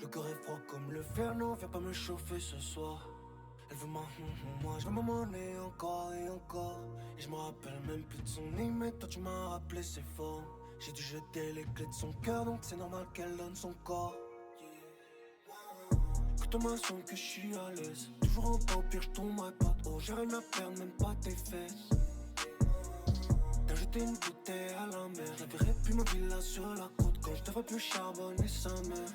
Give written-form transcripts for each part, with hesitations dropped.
Le corps est froid comme le fer, non, viens pas me chauffer ce soir. Elle veut ma moi je veux ma monnaie encore et encore. Et je me rappelle même plus de son nez, mais toi tu m'as rappelé ses formes. J'ai dû jeter les clés de son cœur, donc c'est normal qu'elle donne son corps. Écoute-moi son que je suis à l'aise. Toujours en bas, au pire je tomberai pas de haut. J'ai rien à perdre, même pas tes fesses. T'as jeté une bouteille à la mer. La verrai plus ma villa sur la côte. Quand je devrais plus charbonner sa mère.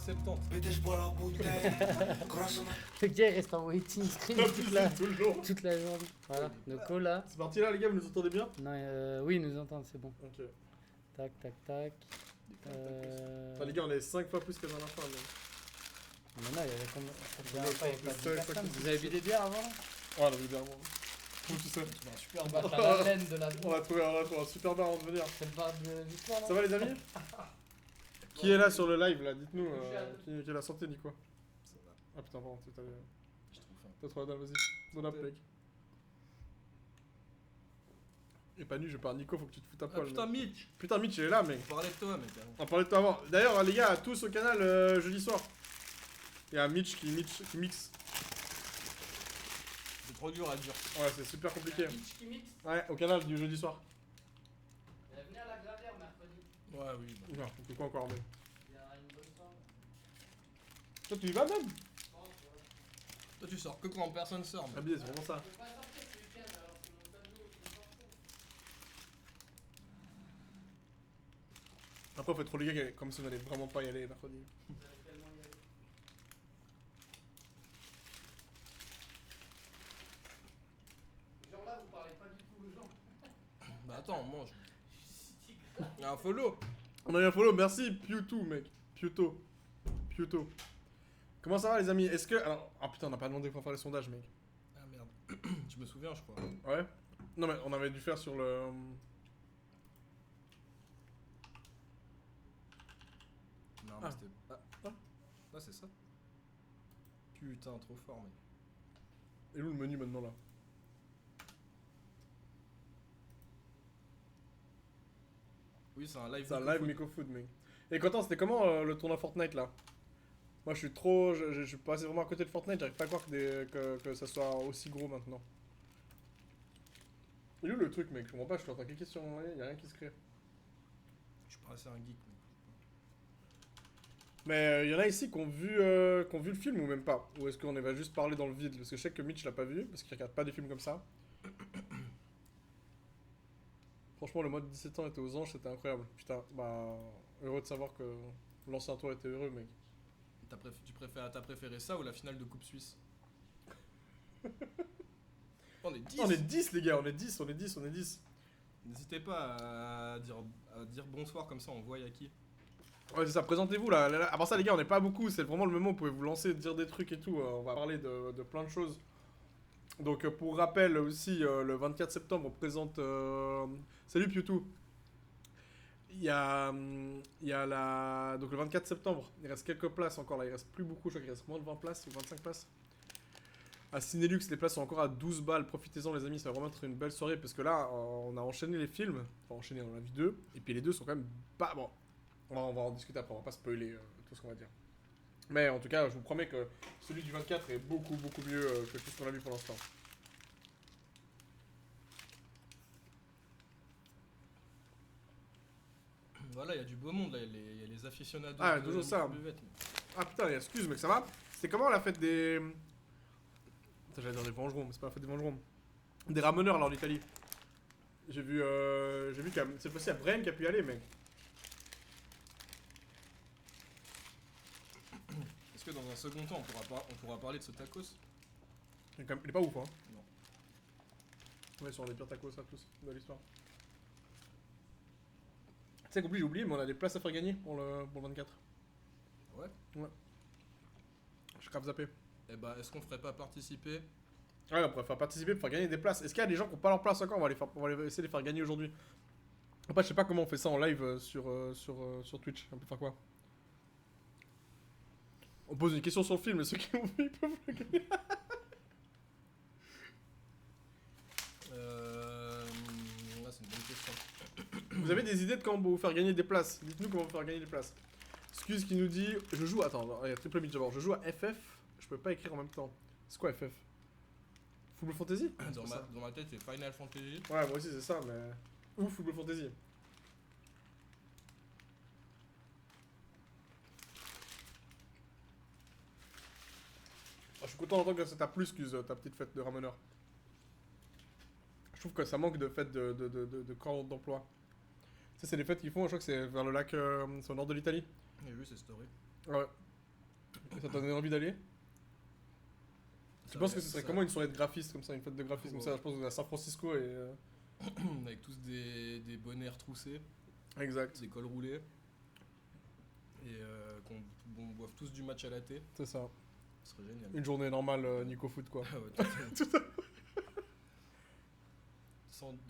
70. Pété, je bois la bouteille. Le gars il reste en waiting screen toute la journée. Voilà, donc là. C'est parti là les gars, vous nous entendez bien? Non, oui, ils nous entendent, c'est bon. Ok. Tac, tac, tac. Enfin les gars, on est 5 fois plus que dans la fin. Mais... Mais non, il y avait combien? Ouais, Il y avait pas 10 ouais, personnes. ouais, Vous avez bu des bières avant là? Ouais, on a vu bien avant. Tout ça. Super bar, t'as la laine de la On va trouver un super bar avant de venir. C'est le bar de Victoire là. Ça va les amis? Qui est là sur le live là? Dites-nous qui est la santé Nico. Ça va. Ah putain pardon, t'as Je trouve faim. trop la dalle, vas-y. Donne un mec. Et pas nu, je parle Nico, faut que tu te foutes à Ah poil. putain, mec. Mitch! Putain Mitch il est là mec. On parlait de toi, mec. On parlait de toi avant. D'ailleurs les gars, tous au canal jeudi soir. Il y a Mitch qui mixe. C'est trop dur à dire. Ouais c'est super compliqué. Pitch qui mixe. Ouais, au canal du jeudi soir. Venez à la Gravière mercredi. Ouais, oui. Bah. Non, c'est quoi encore mec? Il y a une bonne soirée. Toi tu y vas même? Toi, tu sors que quand personne sort, Ah mec. bien c'est vraiment ça. Je peux pas sortir ce week-end alors c'est mon tableau qui est sorti. Après faut être trop les gars comme si on allait vraiment pas y aller mercredi. Vous allez tellement y aller. Genre là, vous parlez pas du tout aux gens. Bah attends, on mange. Il y a un follow. On a eu un follow, merci Piuto mec. Piuto. Comment ça va les amis? Est-ce que... Alors... Ah putain on n'a pas demandé pour faire les sondages mec. Ah merde. Je me souviens, je crois. Ouais? Non mais on avait dû faire sur le... Non, mais c'était. Ah, c'est ça. Putain, trop fort, mec. Et où le menu maintenant là? Oui, c'est un live. C'est un live Mico-Food mec. Et Quentin c'était comment le tournoi Fortnite là? Moi je suis trop... Je suis passé vraiment à côté de Fortnite, j'arrive pas à croire que ça soit aussi gros maintenant. Il est où le truc mec? Je comprends pas, je suis en train de cliquer sur mon lien, y'a rien qui se crée. Je suis pas assez un geek, mec. Mais y en a ici qui ont vu le film ou même pas? Ou est-ce qu'on va juste parler dans le vide? Parce que je sais que Mitch l'a pas vu, parce qu'il regarde pas des films comme ça. Franchement, le mois de 17 ans était aux anges, c'était incroyable. Putain, bah, heureux de savoir que l'ancien toi était heureux, mec. T'as préféré ça ou la finale de Coupe Suisse? On est 10. On est 10 les gars, on est 10. N'hésitez pas à dire bonsoir comme ça, on voit y'a qui. Ouais, c'est ça, présentez-vous là. À part ça, les gars, on n'est pas beaucoup, c'est vraiment le moment où vous pouvez vous lancer, dire des trucs et tout. On va parler de plein de choses. Donc, pour rappel aussi, le 24 septembre, on présente. Salut Piutou! Il y a la. Donc, le 24 septembre, il reste quelques places encore là, il reste plus beaucoup, je crois qu'il reste moins de 20 places ou 25 places. À Cinélux, les places sont encore à 12 balles, profitez-en les amis, ça va vraiment être une belle soirée parce que là, on a enchaîné les films, enfin enchaîné, on en a vu 2, et puis les 2 sont quand même pas. Bon, on va en discuter après, on va pas spoiler tout ce qu'on va dire. Mais en tout cas, je vous promets que celui du 24 est beaucoup mieux que tout ce qu'on a vu pour l'instant. Voilà, y'a du beau monde là, y'a les aficionados. Ah, toujours ça. Buvette, Ah putain, excuse mec, ça va? C'était comment la fête des... Putain, j'allais dire des vengerons, mais c'est pas la fête des vengerons. Des rameneurs là en Italie. J'ai vu que cette fois-ci, il y a Brian qui a pu y aller, mec. Est-ce que dans un second temps, on pourra parler de ce tacos? Il est pas ouf, hein. Non. Ouais, ils sont les pires tacos à tous de l'histoire. Tu sais qu'oublie, j'ai oublié, mais on a des places à faire gagner pour le 24. Ouais. Ouais. Je suis grave zappé. Eh bah, est-ce qu'on ferait pas participer? Ouais, on pourrait faire participer pour faire gagner des places. Est-ce qu'il y a des gens qui n'ont pas leur place encore? On va essayer de les faire gagner aujourd'hui. Après, je sais pas comment on fait ça en live sur Twitch. On peut faire quoi? On pose une question sur le film, et ceux qui l'ont vu, ils peuvent le gagner. Là, c'est une bonne question. Vous avez des idées de comment vous faire gagner des places? Dites-nous comment vous faire gagner des places. Excuse qui nous dit, je joue, attends, regarde, triple mid d'abord, je joue à FF, je peux pas écrire en même temps. C'est quoi FF? Football Fantasy? Dans ma tête, c'est Final Fantasy. Ouais, moi aussi c'est ça, mais... Ou Football Fantasy. Je suis content d'entendre que ça t'a plu, excuse, ta petite fête de ramoneur. Je trouve que ça manque de fêtes de camp d'emploi. Ça, c'est des fêtes qu'ils font, je crois que c'est vers le lac, c'est au nord de l'Italie. J'ai vu ces stories. Ouais. Ça t'a donné envie d'aller? Tu penses que ce serait comment une soirée de graphiste comme ça, une fête de graphiste comme ça? Je pense qu'on est à San Francisco et... Avec tous des bonnets retroussés, Exact. des cols roulés. Et qu'on boive tous du match à la thé. C'est ça. Ce serait génial. Une journée normale Nico Foot quoi. Ah ouais, tout à fait.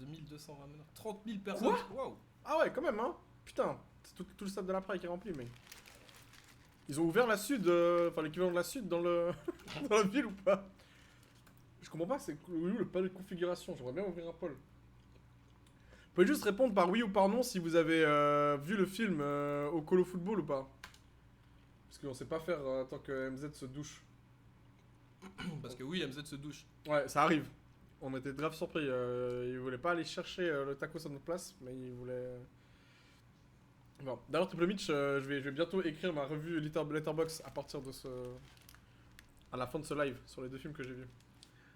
2200 rameneurs. 30 000 personnes. Waouh. Ah ouais, quand même, hein. Putain, c'est tout le stade de la Praille qui est rempli, mais... Ils ont ouvert la Sud, enfin l'équivalent de la Sud dans le dans la ville ou pas? Je comprends pas, c'est où le panneau de configuration? J'aimerais bien ouvrir un pôle. Vous pouvez juste répondre par oui ou par non si vous avez vu le film au Colo Football ou pas? Parce qu'on sait pas faire tant que MZ se douche. Parce que oui, MZ se douche. Ouais, ça arrive. On était grave surpris. Il voulait pas aller chercher le tacos à notre place, mais il voulait... Bon, d'ailleurs, Triple Mitch, je vais bientôt écrire ma revue Letterboxd à partir de ce... à la fin de ce live, sur les 2 films que j'ai vus.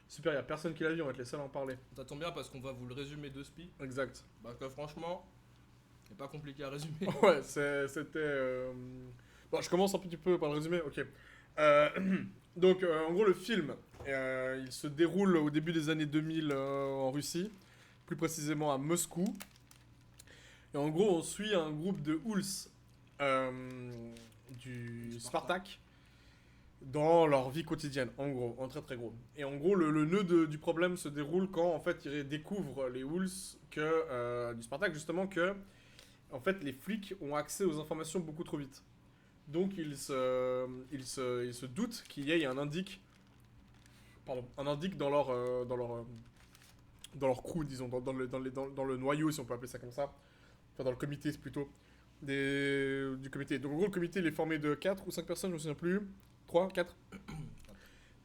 Super, y a personne qui l'a vu, on va être les seuls à en parler. Ça tombe bien parce qu'on va vous le résumer de spi. Exact. Parce que franchement, c'est pas compliqué à résumer. Ouais, c'était... Bon, je commence un petit peu par le résumé, ok. Donc, en gros, le film, il se déroule au début des années 2000 en Russie, plus précisément à Moscou. Et en gros, on suit un groupe de Hools du Spartak dans leur vie quotidienne, en gros, en très très gros. Et en gros, le nœud du problème se déroule quand, en fait, ils découvrent, les Hools, du Spartak, justement, que, en fait, les flics ont accès aux informations beaucoup trop vite. Donc, ils se doutent qu'il y ait un indique dans leur crew, disons, dans le noyau, si on peut appeler ça comme ça. Enfin, dans le comité, c'est plutôt. Du comité. Donc, en gros, le comité, il est formé de 4 ou 5 personnes, je me souviens plus. 3, 4.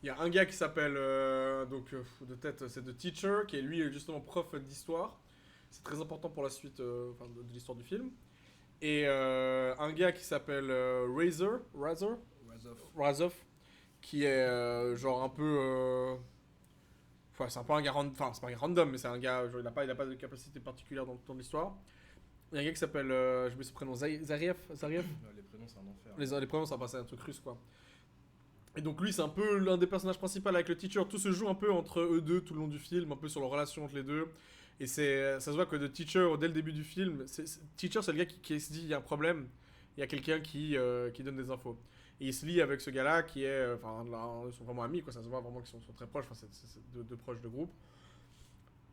Il y a un gars qui s'appelle, de tête, c'est The Teacher, qui est lui, justement, prof d'histoire. C'est très important pour la suite de l'histoire du film. Et un gars qui s'appelle Razov, qui est genre un peu... Enfin, c'est un peu un gars random, enfin, c'est pas un gars random, mais c'est un gars, genre, il a pas de capacité particulière dans l'histoire. Il y a un gars qui s'appelle, je mets son prénom, Zariev. Les prénoms, c'est un enfer. Les prénoms, ça va passer un truc russe, quoi. Et donc lui, c'est un peu l'un des personnages principaux avec le Teacher. Tout se joue un peu entre eux deux tout le long du film, un peu sur leur relation entre les deux. Et ça se voit que The Teacher, dès le début du film, Teacher, c'est le gars qui se dit il y a un problème, il y a quelqu'un qui donne des infos. Et il se lie avec ce gars-là qui est, enfin, ils sont vraiment amis, quoi. Ça se voit vraiment qu'ils sont très proches, enfin, c'est deux proches de groupe.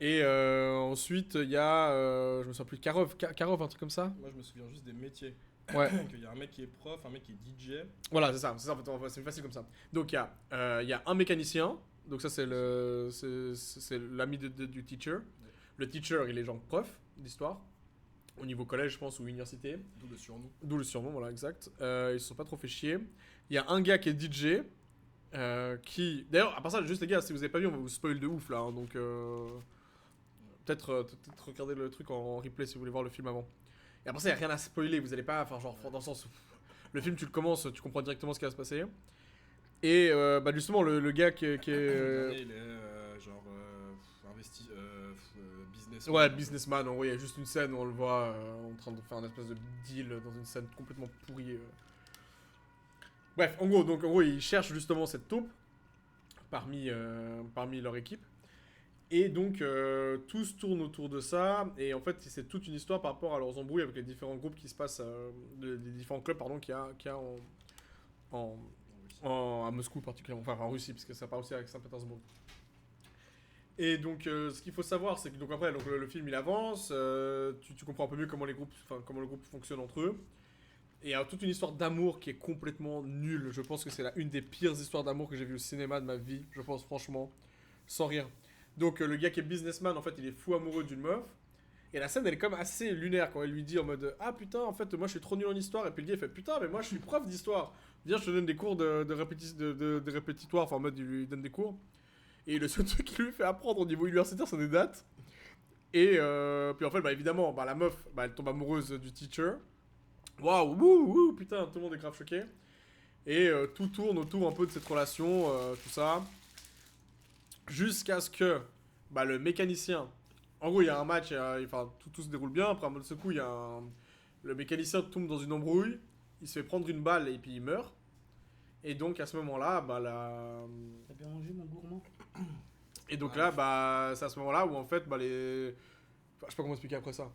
Et ensuite, il y a, je me souviens plus, Karov, un truc comme ça. Moi, je me souviens juste des métiers. Ouais. Qu'il y a un mec qui est prof, un mec qui est DJ. Voilà, c'est ça, en fait, c'est facile comme ça. Donc, il y a un mécanicien, donc ça, c'est l'ami du Teacher. Le Teacher, il est genre prof d'histoire, au niveau collège, je pense, ou université. D'où le surnom, voilà, exact. Ils se sont pas trop fait chier. Il y a un gars qui est DJ, qui... D'ailleurs, à part ça, juste les gars, si vous avez pas vu, on va vous spoil de ouf, là, hein, donc... Peut-être regarder le truc en replay si vous voulez voir le film avant. Et après ça, il n'y a rien à spoiler, vous allez pas... Enfin, genre, dans le sens où... Le film, tu le commences, tu comprends directement ce qui va se passer. Et, justement, le gars qui est... Il est, genre... businessman. Ouais, businessman, en gros, il y a juste une scène où on le voit en train de faire un espèce de deal dans une scène complètement pourrie. Bref, en gros, ils cherchent justement cette taupe parmi leur équipe. Et donc, tous tournent autour de ça. Et en fait, c'est toute une histoire par rapport à leurs embrouilles avec les différents groupes qui se passent, les différents clubs, pardon, qu'il y a à Moscou particulièrement, enfin en Russie, parce que ça part aussi avec Saint-Pétersbourg. Et donc, ce qu'il faut savoir, c'est que donc après, le film il avance, tu comprends un peu mieux comment le groupe fonctionne entre eux. Et il y a toute une histoire d'amour qui est complètement nulle. Je pense que c'est une des pires histoires d'amour que j'ai vues au cinéma de ma vie. Je pense franchement, sans rire. Donc le gars qui est businessman, en fait, il est fou amoureux d'une meuf. Et la scène, elle est quand même assez lunaire quand elle lui dit en mode ah putain, en fait, moi je suis trop nul en histoire. Et puis le gars il fait putain, mais moi je suis prof d'histoire. Viens, je te donne des cours de répétitoire, enfin en mode il lui donne des cours. Et le seul truc qu'il lui fait apprendre au niveau universitaire, c'est des dates. Et puis en fait, bah évidemment, bah, la meuf, bah, elle tombe amoureuse du teacher. Waouh, wouh, putain, tout le monde est grave choqué. Et tout tourne autour un peu de cette relation, tout ça. Jusqu'à ce que bah, le mécanicien. En gros, il y a un match, enfin, tout se déroule bien. Après, un seul coup, le mécanicien tombe dans une embrouille. Il se fait prendre une balle et puis il meurt. Et donc, à ce moment-là, bah, T'as bien mangé, mon gourmand? Et donc là, bah, c'est à ce moment-là où en fait, bah, les. Enfin, je sais pas comment expliquer après ça.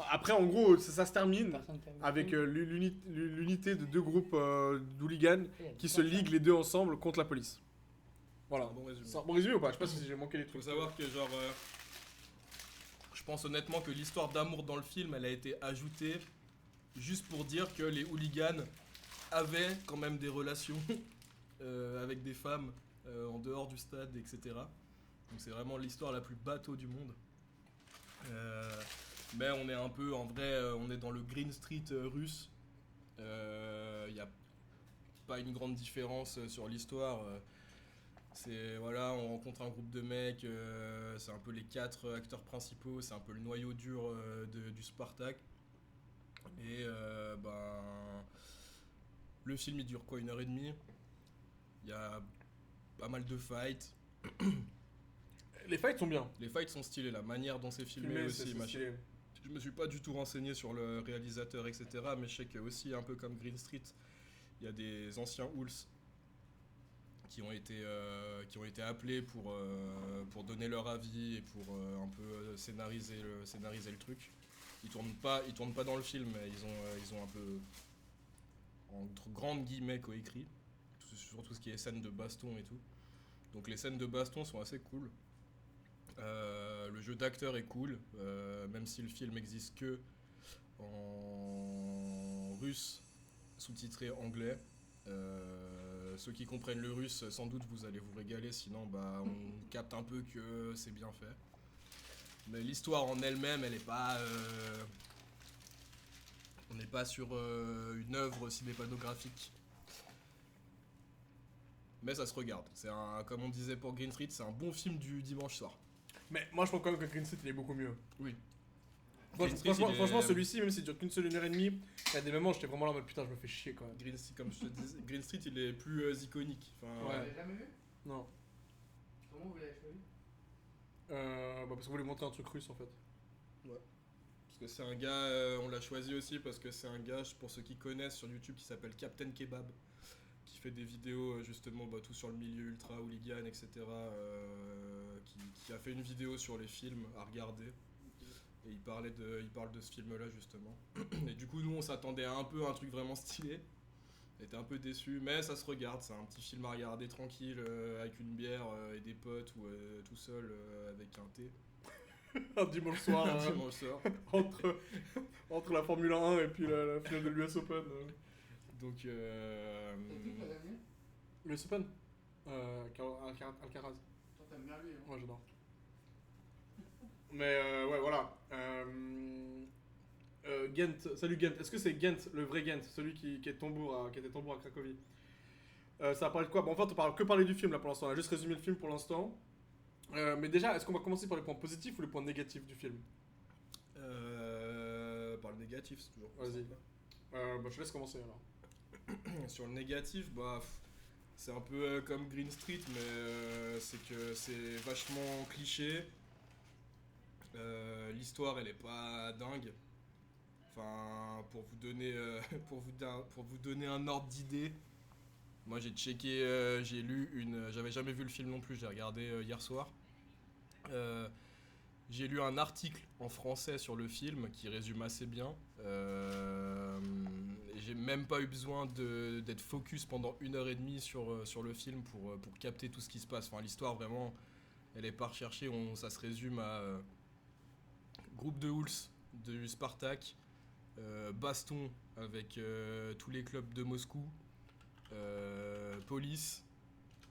Après, en gros, ça se termine Personne t'a vu. avec l'unité de deux groupes d'hooligans qui se liguent les deux ensemble contre la police. Voilà. C'est un bon résumé. C'est un bon résumé ou pas? Je sais pas si j'ai manqué les Faut trucs. savoir que genre, je pense honnêtement que l'histoire d'amour dans le film, elle a été ajoutée juste pour dire que les hooligans avaient quand même des relations avec des femmes en dehors du stade, etc. Donc c'est vraiment l'histoire la plus bateau du monde. Mais on est un peu, en vrai, on est dans le Green Street russe. Il n'y a pas une grande différence sur l'histoire. C'est voilà, on rencontre un groupe de mecs, c'est un peu les 4 acteurs principaux, c'est un peu le noyau dur du Spartak. Et ben, le film il dure quoi, 1h30. Il y a pas mal de fights. Les fights sont bien. Les fights sont stylés, la manière dont c'est filmé Filmé, aussi. c'est machin. stylé. Je me suis pas du tout renseigné sur le réalisateur, etc. Mais je sais que aussi, un peu comme Green Street, il y a des anciens Hools qui ont été appelés pour donner leur avis et pour un peu scénariser le truc. Ils tournent pas dans le film, mais ils ont un peu, entre grandes guillemets, coécrit. Sur tout ce qui est scènes de baston et tout. Donc les scènes de baston sont assez cool. Le jeu d'acteur est cool, même si le film n'existe que en russe, sous-titré anglais. Ceux qui comprennent le russe, sans doute vous allez vous régaler, sinon bah, on capte un peu que c'est bien fait. Mais l'histoire en elle-même, elle est pas. On n'est pas sur une œuvre cinématographique. Mais ça se regarde. Comme on disait pour Green Street, c'est un bon film du dimanche soir. Mais moi, je pense quand même que Green Street, il est beaucoup mieux. Oui. Franchement, celui-ci, même s'il dure qu'une seule 1h30, il y a des moments où j'étais vraiment là en mode putain, je me fais chier quand même. Green Street, comme je te disais, Green Street, il est plus iconique. Enfin, Vous Ouais. l'avez jamais vu? Non. Comment vous l'avez choisi? Bah parce qu'on voulait monter un truc russe en fait. Parce que c'est un gars, on l'a choisi aussi parce que c'est un gars, pour ceux qui connaissent sur YouTube, qui s'appelle Captain Kebab, qui fait des vidéos justement tout sur le milieu ultra hooligan, etc. Qui a fait une vidéo sur les films à regarder. Et il parle de ce film-là justement. Et du coup, nous, on s'attendait à un truc vraiment stylé. On était un peu déçus, mais ça se regarde. C'est un petit film à regarder tranquille, avec une bière et des potes ou tout seul avec un thé. Un dimanche soir, Un dimanche soir. entre la Formule 1 et puis la finale de l'US Open. Donc, L'US Open Alcaraz. Toi, t'aimes bien lui, hein? Moi j'adore. Mais ouais, voilà. Ghent, salut Ghent. Est-ce que c'est Ghent, le vrai Ghent, celui qui était tambour à Cracovie? Ça a parlé de quoi? Bon, en fait, on parle que parler du film là pour l'instant. On a juste résumé le film pour l'instant. Mais déjà, est-ce qu'on va commencer par les points positifs ou les points négatifs du film? par le négatif, c'est toujours. Vas-y. Bah, je te laisse commencer alors. Sur le négatif, c'est un peu comme Green Street, mais c'est que c'est vachement cliché. L'histoire, elle est pas dingue. Enfin, pour vous donner, pour vous donner un ordre d'idée, moi j'ai checké, j'avais jamais vu le film non plus, j'ai regardé hier soir. J'ai lu un article en français sur le film qui résume assez bien. Et j'ai même pas eu besoin d'être focus pendant 1h30 sur le film pour capter tout ce qui se passe. Enfin, l'histoire vraiment, elle est pas recherchée. Ça se résume à groupe de Hools du Spartak, baston avec tous les clubs de Moscou, police.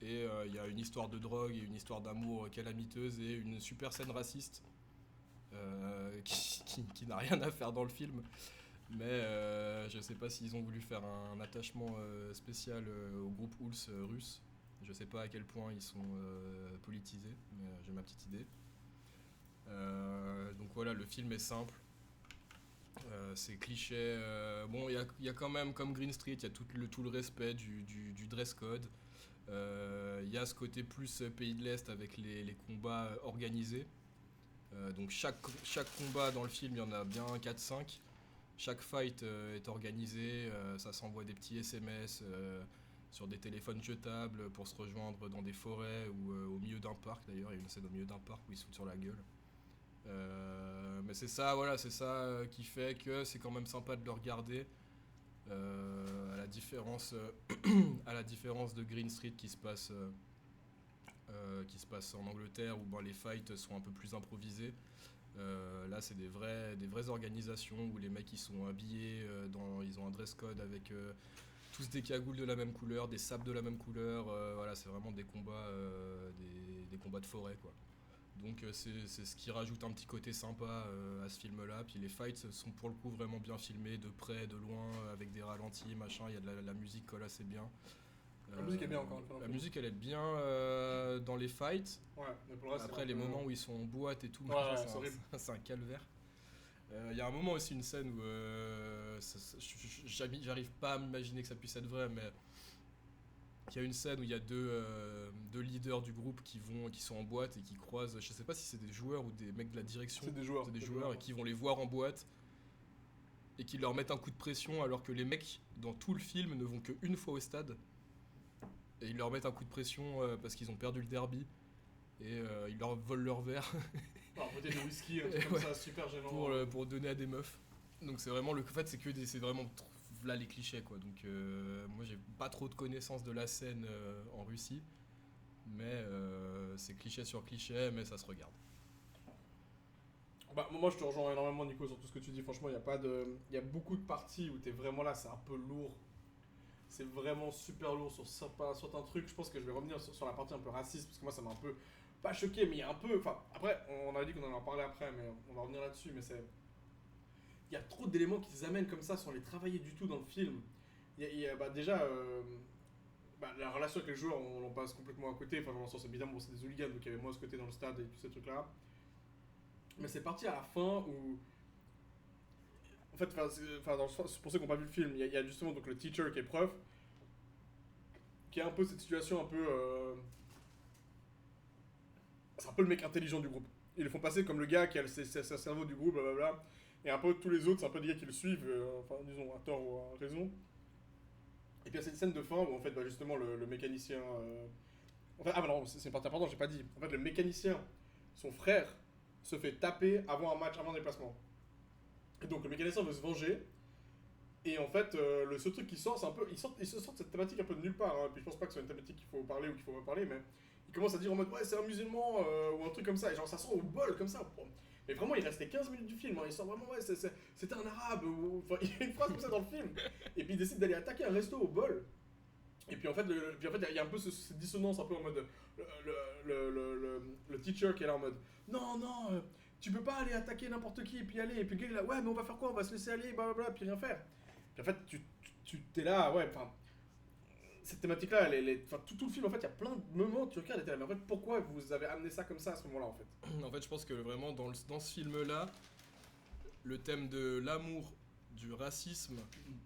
Et il y a une histoire de drogue et une histoire d'amour calamiteuse et une super scène raciste qui n'a rien à faire dans le film. Mais je sais pas s'ils ont voulu faire un attachement spécial au groupe Ulz russe. Je sais pas à quel point ils sont politisés, mais j'ai ma petite idée. Donc voilà, le film est simple. C'est cliché. Bon, il y a quand même, comme Green Street, il y a tout le respect du dress code. Il y a ce côté plus pays de l'Est avec les combats organisés. Donc chaque combat dans le film, il y en a bien 4-5. Chaque fight est organisé, ça s'envoie des petits SMS sur des téléphones jetables pour se rejoindre dans des forêts ou au milieu d'un parc. D'ailleurs, il y a une scène au milieu d'un parc où ils se foutent sur la gueule. Mais c'est ça, voilà, c'est ça qui fait que c'est quand même sympa de le regarder. À la différence de Green Street qui se passe en Angleterre où ben, les fights sont un peu plus improvisés. Là c'est des vraies organisations où les mecs ils sont habillés, ils ont un dress code avec tous des cagoules de la même couleur, des sabres de la même couleur, voilà, c'est vraiment des combats de forêt quoi. Donc c'est ce qui rajoute un petit côté sympa à ce film-là. Puis les fights sont pour le coup vraiment bien filmés, de près, de loin, avec des ralentis, machin. Il y a de la musique colle assez bien. La musique est bien encore. La musique elle est bien dans les fights. Ouais, mais pour le reste, après les moments où ils sont en boîte et tout, c'est un calvaire. Il y a un moment aussi, une scène où j'arrive pas à m'imaginer que ça puisse être vrai, mais il y a une scène où il y a deux leaders du groupe qui sont en boîte et qui croisent, je sais pas si c'est des joueurs ou des mecs de la direction. C'est des joueurs. Et qui vont les voir en boîte et qui leur mettent un coup de pression alors que les mecs dans tout le film ne vont qu'une fois au stade. Et ils leur mettent un coup de pression parce qu'ils ont perdu le derby. Et ils leur volent leur verre. Alors peut-être du whisky, un truc comme ça, super gênant. pour donner à des meufs. Donc c'est vraiment, en fait c'est vraiment là les clichés quoi. Donc moi j'ai pas trop de connaissances de la scène en Russie. Mais c'est cliché sur cliché, mais ça se regarde. Bah, moi je te rejoins énormément Nico sur tout ce que tu dis. Franchement il y a beaucoup de parties où t'es vraiment là, c'est un peu lourd. C'est vraiment super lourd sur certains trucs. Je pense que je vais revenir sur la partie un peu raciste parce que moi ça m'a un peu pas choqué, mais il y a un peu. Enfin, après, on avait dit qu'on allait en parler après, mais on va revenir là-dessus. Mais c'est. Il y a trop d'éléments qui amènent comme ça sans les travailler du tout dans le film. Bah, déjà, la relation avec les joueurs, on en passe complètement à côté. Enfin, dans le sens évidemment, bon, c'est des hooligans, donc il y avait moins ce côté dans le stade et tous ces trucs-là. Mais c'est parti à la fin où. En fait, c'est pour ceux qui n'ont pas vu le film, il y a justement donc, le teacher qui est prof, qui a un peu cette situation un peu. C'est un peu le mec intelligent du groupe. Ils le font passer comme le gars qui a le cerveau du groupe, blablabla. Et un peu tous les autres, c'est un peu des gars qui le suivent, enfin disons à tort ou à raison. Et puis il y a cette scène de fin où en fait bah, justement le mécanicien. En fait, non, c'est une partie importante, j'ai pas dit. En fait, le mécanicien, son frère, se fait taper avant un match, avant un déplacement. Et donc le mécanicien veut se venger. Et en fait, le seul truc qui sort, c'est un peu. Il se sort de cette thématique un peu de nulle part. Hein. Puis je pense pas que ce soit une thématique qu'il faut parler ou qu'il faut pas parler, mais il commence à dire en mode ouais, c'est un musulman ou un truc comme ça. Et genre ça sort au bol comme ça. Mais vraiment, il restait 15 minutes du film. Hein. Il sort vraiment ouais, c'était un arabe. Enfin, il y a une phrase comme ça dans le film. Et puis il décide d'aller attaquer un resto au bol. Et puis en fait, il y a un peu cette dissonance un peu en mode. Le teacher qui est là en mode non, tu peux pas aller attaquer n'importe qui et puis aller. Et puis le gars il est là, ouais, mais on va faire quoi? On va se laisser aller, blablabla, puis rien faire. Puis en fait, tu t'es là, ouais, enfin. Cette thématique-là, tout le film, en fait, il y a plein de moments où tu regardes et t'es là, mais en fait, pourquoi vous avez amené ça comme ça à ce moment-là, en fait? En fait, je pense que vraiment, dans ce film-là, le thème de l'amour, du racisme,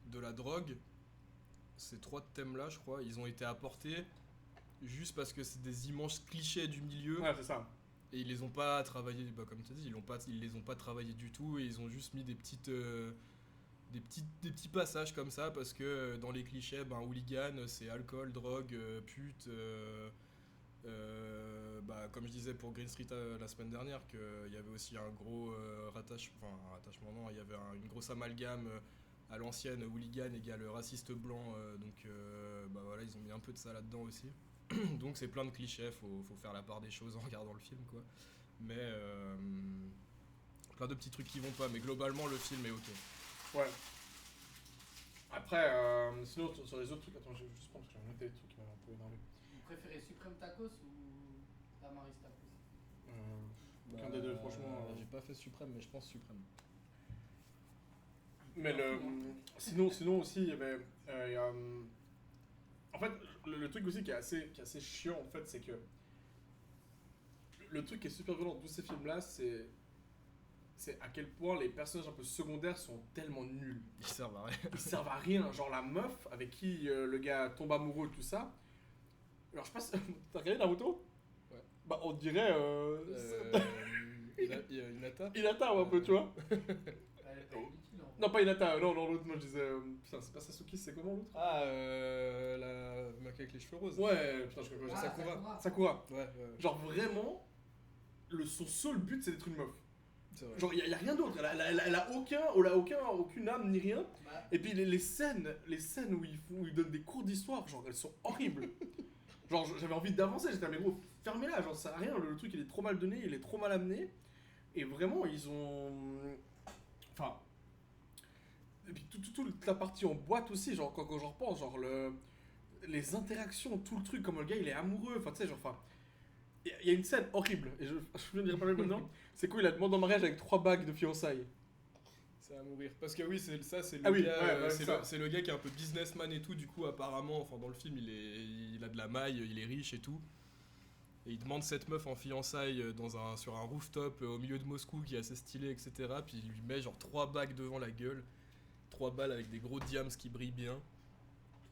de la drogue, ces trois thèmes-là, je crois, ils ont été apportés juste parce que c'est des immenses clichés du milieu. Ouais, c'est ça. Et ils les ont pas travaillés, bah, comme tu as dit, ils les ont pas travaillés du tout et ils ont juste mis des petits passages comme ça parce que dans les clichés, ben, hooligan, c'est alcool, drogue, pute. Comme je disais pour Green Street la semaine dernière, qu'il y avait aussi un gros rattachement, non, il y avait une grosse amalgame à l'ancienne, hooligan égale raciste blanc, voilà, ils ont mis un peu de ça là-dedans aussi. Donc c'est plein de clichés, faut faire la part des choses en regardant le film, quoi. Mais plein de petits trucs qui vont pas, mais globalement le film est ok. Ouais. Après, sinon sur les autres trucs, attends, je vais juste prendre parce que j'ai noté des trucs qui m'ont un peu énervé. Vous préférez Supreme Tacos ou Damaris Tacos? Aucun des deux, franchement. J'ai pas fait Suprême, mais je pense Suprême. Mais sinon aussi, il y avait. En fait, le truc aussi qui est assez chiant, en fait, c'est que. Le truc qui est super violent dans tous ces films-là, c'est à quel point les personnages un peu secondaires sont tellement nuls. Ils servent à rien. Ils servent à rien. Genre la meuf avec qui le gars tombe amoureux, tout ça. Alors je sais pas si... T'as regardé Naruto? Ouais. Bah on dirait... Hinata Hinata un peu, tu vois. Elle est pas inutile, en fait. Non, pas Hinata, non, l'autre, moi je disais... putain, c'est pas Sasuke, c'est comment l'autre? Ah, la meuf avec les cheveux roses. Ouais, putain, je crois que Sakura. Sakura. Ouais. Genre vraiment, son seul but c'est d'être une meuf. C'est vrai. Genre, y a rien d'autre, elle a aucune âme ni rien. Bah, Et puis les scènes où ils donnent des cours d'histoire, genre elles sont horribles. Genre j'avais envie d'avancer, j'étais là, mais gros, fermez-la, genre ça sert à rien, le truc il est trop mal donné, il est trop mal amené. Et vraiment, ils ont. Enfin. Et puis toute la partie en boîte aussi, genre quand j'en repense, genre les interactions, tout le truc, comme le gars il est amoureux, enfin tu sais, genre, enfin. Il y a une scène horrible, et je ne dirai pas le maintenant, c'est quoi, il a demandé en mariage avec 3 bagues de fiançailles. C'est à mourir. Parce que oui, c'est le Ah oui, gars, ouais, c'est ça. c'est le gars qui est un peu businessman et tout, du coup apparemment, enfin dans le film il a de la maille, il est riche et tout. Et il demande cette meuf en fiançailles sur un rooftop au milieu de Moscou qui est assez stylé, etc. Puis il lui met genre 3 bagues devant la gueule, 3 balles avec des gros diams qui brillent bien.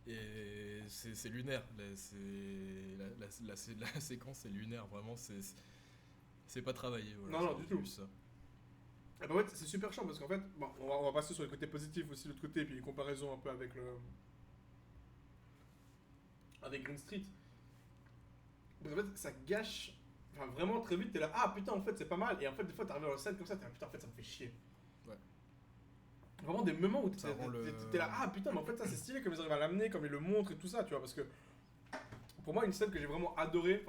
Et c'est lunaire, la séquence est lunaire, vraiment, c'est pas travaillé. Voilà, Non, c'est du tout. juste ça. Ah bah ouais, c'est super chiant parce qu'en fait, bon, on va passer sur les côtés positifs aussi, l'autre côté, puis les comparaisons un peu avec avec Green Street. Parce qu'en fait, ça gâche. Enfin, vraiment très vite, t'es là, ah putain, en fait, c'est pas mal. Et en fait, des fois, t'arrives dans la scène comme ça, t'es là, putain, en fait, ça me fait chier. Ouais. Vraiment des moments où Ça rend t'es là, ah putain, mais en fait, ça c'est stylé, comme ils arrivent à l'amener, comme ils le montrent et tout ça, tu vois. Parce que pour moi, une scène que j'ai vraiment adorée,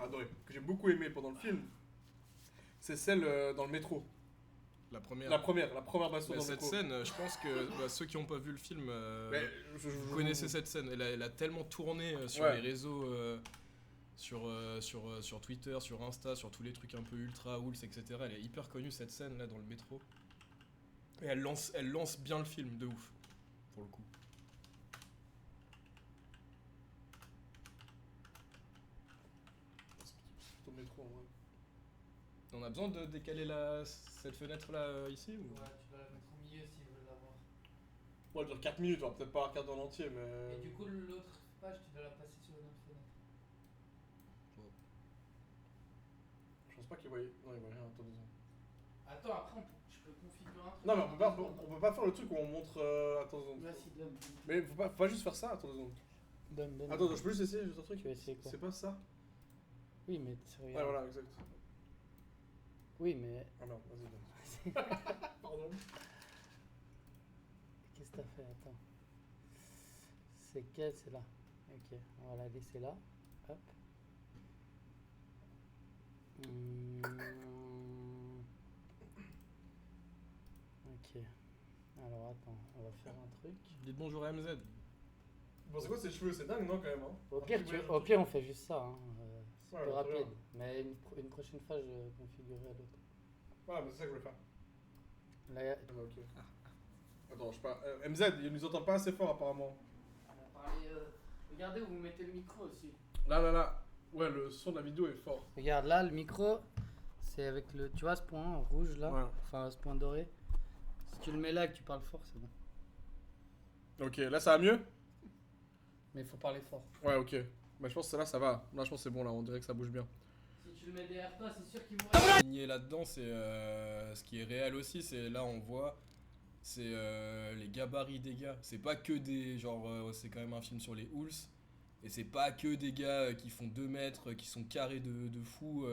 que j'ai beaucoup aimée pendant le film, c'est celle dans le métro. La première. La première baston Mais dans le cette métro. scène, je pense que ceux qui n'ont pas vu le film Mais vous connaissez cette scène. Elle a tellement tourné sur Ouais. les réseaux, sur Twitter, sur Insta, sur tous les trucs un peu ultra hools, etc. Elle est hyper connue cette scène là dans le métro. Et elle lance bien le film de ouf, pour le coup. C'est au métro, en vrai. On a besoin de décaler cette fenêtre là ici ou... ouais, tu dois la mettre au milieu s'ils veulent l'avoir. Moi, je dire 4 minutes, on va peut-être pas la regarder en entier, mais. Et du coup, l'autre page, tu dois la passer sur une autre fenêtre. Je pense pas qu'il voyait. Non, il voyait rien, attends 2 secondes. Attends, après, je peux configurer un truc. Non, mais on peut pas faire le truc où on montre. Attends 2 secondes. Vas-y, donne. Mais faut pas juste faire ça, attends 2 secondes. Donne. Attends, je peux juste essayer juste un truc. Tu vas essayer quoi? C'est pas ça? Oui, mais tu Ouais, regardes. voilà, exact. Oui, mais. Ah merde, vas-y, donne. Pardon. Qu'est-ce que t'as fait? Attends. C'est quelle? C'est là. Ok, on va la laisser là. Hop. Ok. Alors attends, on va faire un truc. Dites bonjour à MZ. Bon, c'est quoi ces cheveux? C'est dingue, non, quand même, hein? Au pire, on fait juste ça. Hein. C'est Ouais, plus très bien. rapide. Mais une prochaine fois, je configurerai l'autre. Voilà, mais c'est ça que je voulais faire. Là, y a- Ah, bah, ok. Attends, je sais pas. MZ, il nous entend pas assez fort, apparemment. on va parler. Regardez où vous mettez le micro aussi. Là. Ouais, le son de la vidéo est fort. Regarde là, le micro, c'est avec le. Tu vois ce point rouge là? Ouais. Enfin, ce point doré. Si tu le mets là et que tu parles fort, c'est bon. Ok, là, ça va mieux? Mais il faut parler fort. Ouais, ok. Bah, je pense que là, ça va. Là, je pense que c'est bon, là, on dirait que ça bouge bien. Si tu le mets derrière toi, c'est sûr qu'ils vont. Signé là-dedans, c'est ce qui est réel aussi, c'est là on voit, c'est les gabarits des gars. C'est pas que des genre, c'est quand même un film sur les Hools, et c'est pas que des gars qui font 2 mètres, qui sont carrés de fou,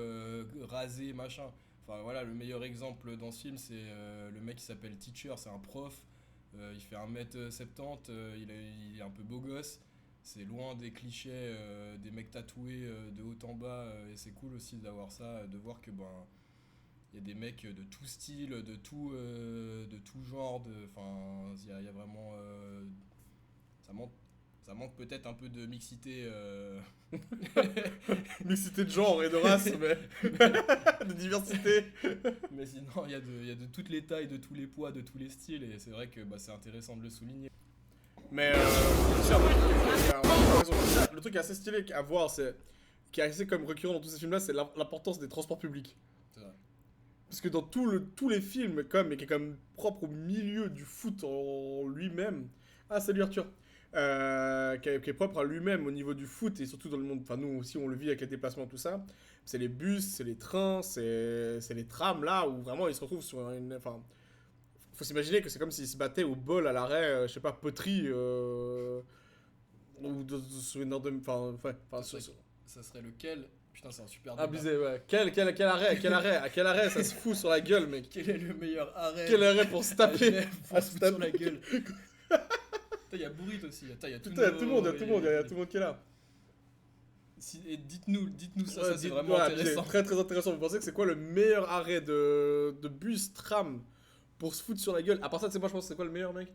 rasés, machin. Enfin voilà, le meilleur exemple dans ce film, c'est le mec qui s'appelle Teacher, c'est un prof, il fait 1m70, il est un peu beau gosse. C'est loin des clichés des mecs tatoués de haut en bas et c'est cool aussi d'avoir ça, de voir que il y a des mecs de tout style, de tout genre, enfin il y a vraiment Ça manque peut-être un peu de mixité. Mixité de genre et de race, mais de diversité. Mais sinon, il y a de toutes les tailles, de tous les poids, de tous les styles, et c'est vrai que c'est intéressant de le souligner. Mais le truc assez stylé à voir, qui est assez comme récurrent dans tous ces films-là, c'est l'importance des transports publics. C'est vrai. Parce que dans tous les films, comme, et qui est comme propre au milieu du foot en lui-même. Ah, salut Arthur! Qui est propre à lui-même au niveau du foot et surtout dans le monde. Enfin, nous aussi, on le vit avec les déplacements, tout ça. C'est les bus, c'est les trains, c'est les trams là où vraiment ils se retrouvent sur une. Enfin, faut s'imaginer que c'est comme s'ils se battaient au bol à l'arrêt, je sais pas, poterie. Ou sur une heure de. Ça serait lequel? Putain, c'est un super débat. Abusé, ouais. Quel arrêt, à quel arrêt ça se fout sur la gueule, mec. Quel est le meilleur arrêt? Quel arrêt pour se taper? Pour se foutre sur la gueule. Il y a Bourrit aussi. Il y a tout Putain, tout le monde qui est là. Et dites-nous ça, Ouais, ça c'est vraiment intéressant. Très très intéressant. Vous pensez que c'est quoi le meilleur arrêt de bus, tram pour se foutre sur la gueule? À part ça, tu sais, moi je pense que c'est quoi le meilleur, mec?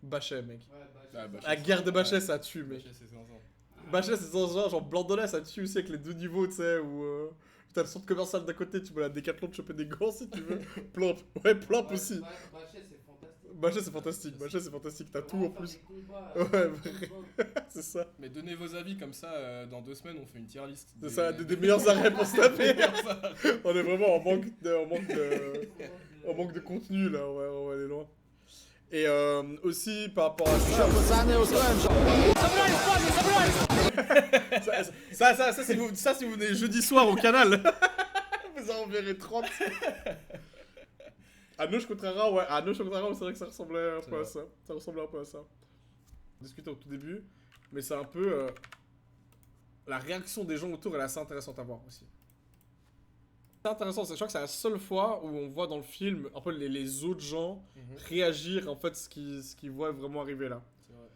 Bachet, mec. Ouais, Ah, Bachet, La guerre de Bachet, ça tue, mec. Bachet, c'est 500. Bachet, c'est genre Blandolet, ça tue aussi avec les deux niveaux, tu sais, où t'as le centre commercial d'à côté, tu peux la Décathlon de choper des gants si tu veux. Plomp, ouais, Plomp aussi. Bachet, c'est fantastique. Bachet, c'est fantastique, t'as tout en Vraiment faire plus. des combats, Ouais, des vrai. combats. C'est ça. Mais donnez vos avis comme ça, dans 2 semaines on fait une tier list. C'est ça, des meilleurs arrêts pour se taper. On est vraiment en manque de contenu là, on va aller loin. Et aussi par rapport à ça. Ça, si vous venez jeudi soir au canal, vous en verrez 30. Anoche Contrara, ouais, c'est vrai que ça ressemblait un peu à ça. Ça ressemblait un peu à ça. On discutait au tout début, mais c'est un peu. La réaction des gens autour est assez intéressante à voir aussi. C'est intéressant, je crois que c'est la seule fois où on voit dans le film un peu les autres gens réagir en fait ce qu'ils voient vraiment arriver là. C'est vrai.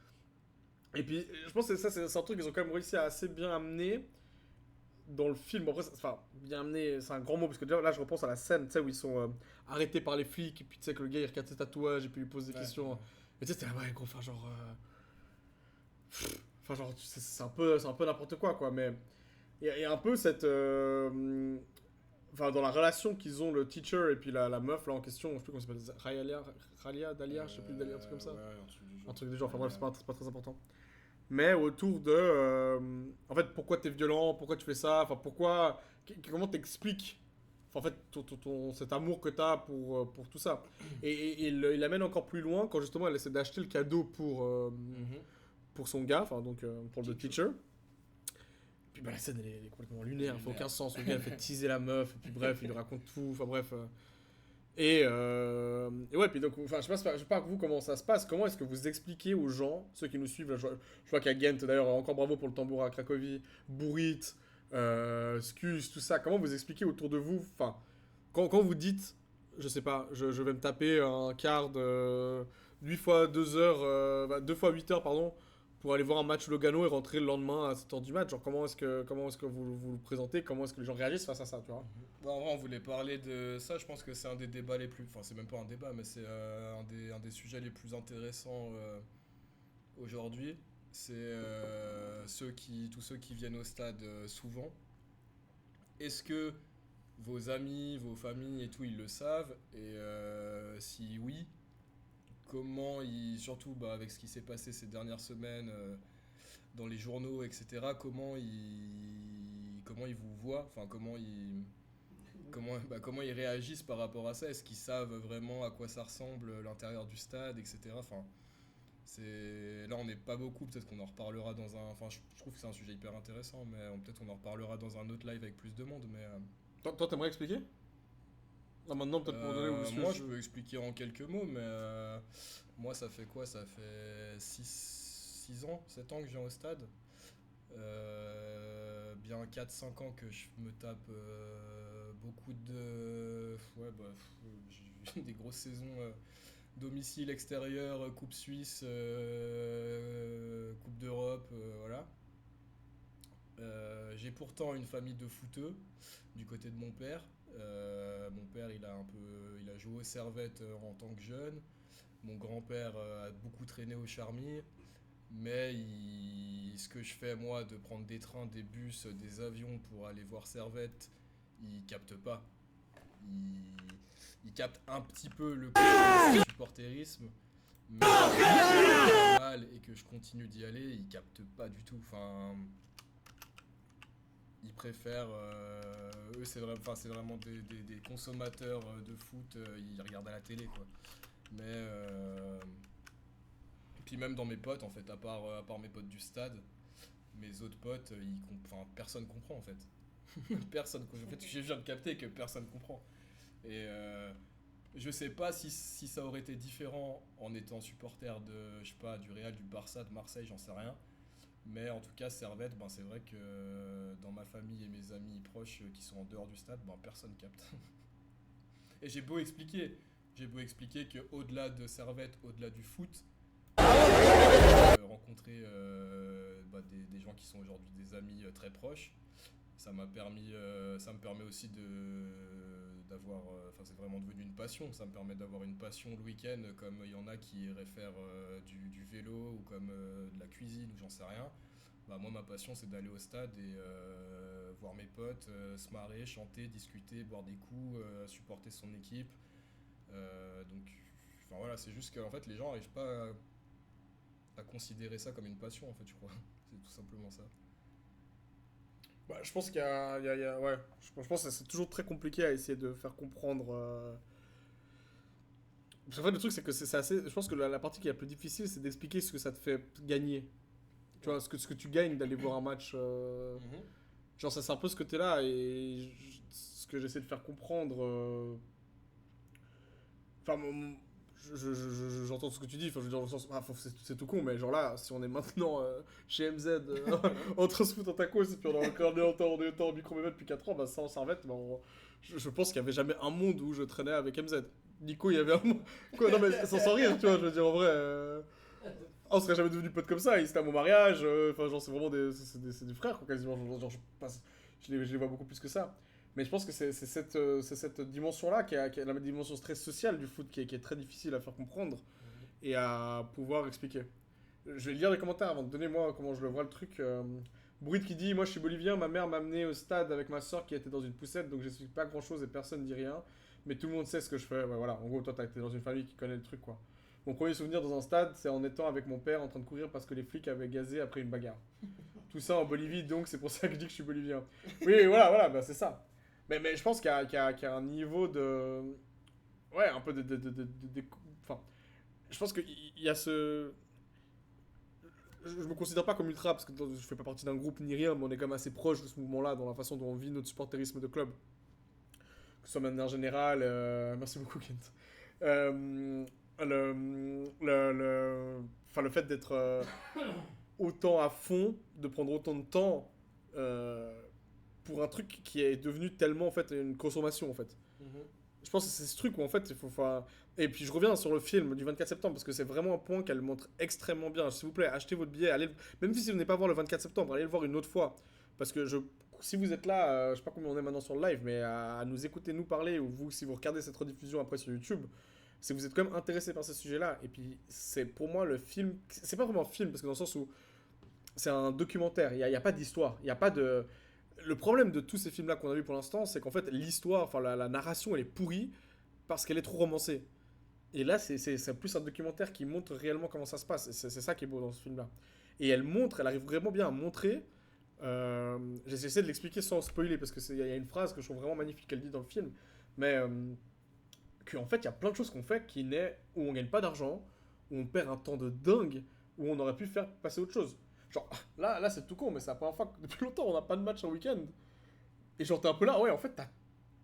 Et puis je pense que ça c'est un truc qu'ils ont quand même réussi à assez bien amener dans le film. Après, enfin bien amené, c'est un grand mot parce que déjà là je repense à la scène, tu sais, où ils sont arrêtés par les flics et puis tu sais que le gars il regarde ses tatouages et puis il lui pose des questions. Ouais. Et tu sais, c'était ouais gros, enfin genre c'est un peu n'importe quoi, mais il y a un peu cette enfin, dans la relation qu'ils ont, le teacher et puis la meuf là en question, je sais plus comment ça s'appelle, Ralia, Dalia, je sais plus, Dalia, un truc comme ça. Ouais, Un truc du genre, enfin bref, c'est pas très important. Mais autour de. En fait, pourquoi t'es violent, pourquoi tu fais ça, enfin pourquoi. Comment t'expliques en fait cet amour que t'as pour tout ça. Et il l'amène encore plus loin quand justement elle essaie d'acheter le cadeau pour son gars, enfin donc pour le teacher. Puis bah, la scène elle est complètement lunaire, elle fait aucun sens. Le gars elle fait teaser la meuf, et puis bref, il lui raconte tout, enfin bref. Et ouais, puis donc, enfin, je sais pas vous comment ça se passe, comment est-ce que vous expliquez aux gens, ceux qui nous suivent, là, je vois qu'il y a Gent d'ailleurs, encore bravo pour le tambour à Cracovie, Bourrit, Scus, tout ça, comment vous expliquez autour de vous, enfin, quand vous dites, je sais pas, je vais me taper un quart de 8 fois 2 heures, 2 fois 8 heures, pardon, pour aller voir un match Logano et rentrer le lendemain à 7h du match. Genre, comment est-ce que vous le présentez? Comment est-ce que les gens réagissent face à ça, tu vois? En vrai, on voulait parler de ça. Je pense que c'est un des débats les plus. Enfin, c'est même pas un débat, mais c'est un des sujets les plus intéressants aujourd'hui. C'est tous ceux qui viennent au stade souvent. Est-ce que vos amis, vos familles et tout, ils le savent? Et si oui, comment surtout avec ce qui s'est passé ces dernières semaines dans les journaux, etc., comment ils vous voient, enfin comment ils réagissent par rapport à ça? Est-ce qu'ils savent vraiment à quoi ça ressemble l'intérieur du stade, etc. Enfin, là on n'est pas beaucoup, peut-être qu'on en reparlera dans un... Enfin, je trouve que c'est un sujet hyper intéressant, mais peut-être qu'on en reparlera dans un autre live avec plus de monde, mais... Toi, t'aimerais expliquer? Ah, maintenant, peut-être pour donner au moi, je peux expliquer en quelques mots, mais moi, ça fait quoi? Ça fait 6 ans, 7 ans que je viens au stade. Bien 4-5 ans que je me tape beaucoup de... Ouais, j'ai des grosses saisons domicile, extérieur, Coupe Suisse, Coupe d'Europe, voilà. J'ai pourtant une famille de footeux du côté de mon père. Mon père, il a joué aux Servette en tant que jeune. Mon grand-père a beaucoup traîné au Charmy, mais ce que je fais moi de prendre des trains, des bus, des avions pour aller voir Servette, ils captent pas. Ils captent un petit peu le supporterisme, mais si j'ai mal et que je continue d'y aller, ils captent pas du tout. Enfin, ils préfèrent, eux c'est vraiment des consommateurs de foot, ils regardent à la télé quoi. Mais puis même dans mes potes en fait, à part mes potes du stade, mes autres potes, personne comprend en fait. Personne, en fait, je viens de capter que personne comprend. Et je sais pas si ça aurait été différent en étant supporter de, je sais pas, du Real, du Barça, de Marseille, j'en sais rien. Mais en tout cas, Servette, c'est vrai que dans ma famille et mes amis proches qui sont en dehors du stade, personne capte. Et j'ai beau expliquer qu'au-delà de Servette, au-delà du foot, rencontrer des gens qui sont aujourd'hui des amis très proches, ça me permet aussi d'avoir, c'est vraiment devenu une passion, ça me permet d'avoir une passion le week-end, comme il y en a qui iraient faire du vélo ou comme de la cuisine ou j'en sais rien. Moi ma passion c'est d'aller au stade et voir mes potes, se marrer, chanter, discuter, boire des coups, supporter son équipe. Donc voilà, c'est juste qu'en fait les gens n'arrivent pas à considérer ça comme une passion en fait, je crois. C'est tout simplement ça. Je pense qu'il y a ouais, je pense que c'est toujours très compliqué à essayer de faire comprendre. Parce qu'en fait, le truc, c'est que c'est assez. Je pense que la partie qui est la plus difficile, c'est d'expliquer ce que ça te fait gagner. Tu vois, ce que tu gagnes d'aller voir un match. Genre, ça, c'est un peu ce côté-là, et ce que j'essaie de faire comprendre. Enfin, j'entends ce que tu dis, enfin, je veux dire, dans le sens, c'est tout con, mais genre là, si on est maintenant chez MZ, en train de se foutre en tacos, et puis on est en micro-mémètre depuis 4 ans, sans Servette, je pense qu'il n'y avait jamais un monde où je traînais avec MZ. Nico, il y avait un monde. Quoi, non, mais sans rire, tu vois, je veux dire, en vrai. On serait jamais devenu potes comme ça, ils étaient à mon mariage, enfin, genre, c'est vraiment des frères, quoi, quasiment. Genre, je les vois beaucoup plus que ça. Mais je pense que c'est cette dimension-là, qui est la dimension très sociale du foot, qui est très difficile à faire comprendre et à pouvoir expliquer. Je vais lire les commentaires avant de donner moi comment je le vois le truc. Bruit qui dit: moi je suis bolivien, ma mère m'a amené au stade avec ma soeur qui était dans une poussette, donc j'explique pas grand-chose et personne ne dit rien. Mais tout le monde sait ce que je fais. Ouais, voilà, en gros, toi t'es dans une famille qui connaît le truc, quoi. Mon premier souvenir dans un stade, c'est en étant avec mon père en train de courir parce que les flics avaient gazé après une bagarre. Tout ça en Bolivie, donc c'est pour ça que je dis que je suis bolivien. Oui, voilà, c'est ça. Mais je pense qu'il y a un niveau de... Ouais, un peu enfin, je pense qu'il y a ce... Je me considère pas comme ultra, parce que je fais pas partie d'un groupe ni rien, mais on est quand même assez proche de ce mouvement-là, dans la façon dont on vit notre supporterisme de club. Que ce soit de manière générale... Merci beaucoup, Kent. Le fait d'être autant à fond, de prendre autant de temps... pour un truc qui est devenu tellement en fait une consommation en fait. Je pense que c'est ce truc où en fait il faut et puis je reviens sur le film du 24 septembre parce que c'est vraiment un point qu'elle montre extrêmement bien. S'il vous plaît, achetez votre billet, allez, même si vous venez pas voir le 24 septembre, allez le voir une autre fois parce que si vous êtes là, je sais pas combien on est maintenant sur le live, mais à nous écouter nous parler, ou si vous regardez cette rediffusion après sur YouTube, c'est que vous êtes quand même intéressé par ce sujet-là. Et puis c'est pour moi le film, c'est pas vraiment un film parce que dans le sens où c'est un documentaire, il y a pas d'histoire, il y a pas de... Le problème de tous ces films-là qu'on a vus pour l'instant, c'est qu'en fait, l'histoire, enfin la narration, elle est pourrie parce qu'elle est trop romancée. Et là, c'est plus un documentaire qui montre réellement comment ça se passe. C'est ça qui est beau dans ce film-là. Et elle arrive vraiment bien à montrer. J'essaie de l'expliquer sans spoiler parce qu'il y a une phrase que je trouve vraiment magnifique qu'elle dit dans le film. Mais qu'en fait, il y a plein de choses qu'on fait où on gagne pas d'argent, où on perd un temps de dingue, où on aurait pu faire passer autre chose. Genre, là c'est tout con, mais c'est la première fois que depuis longtemps on n'a pas de match en week-end. Et genre, t'es un peu là, ouais, en fait,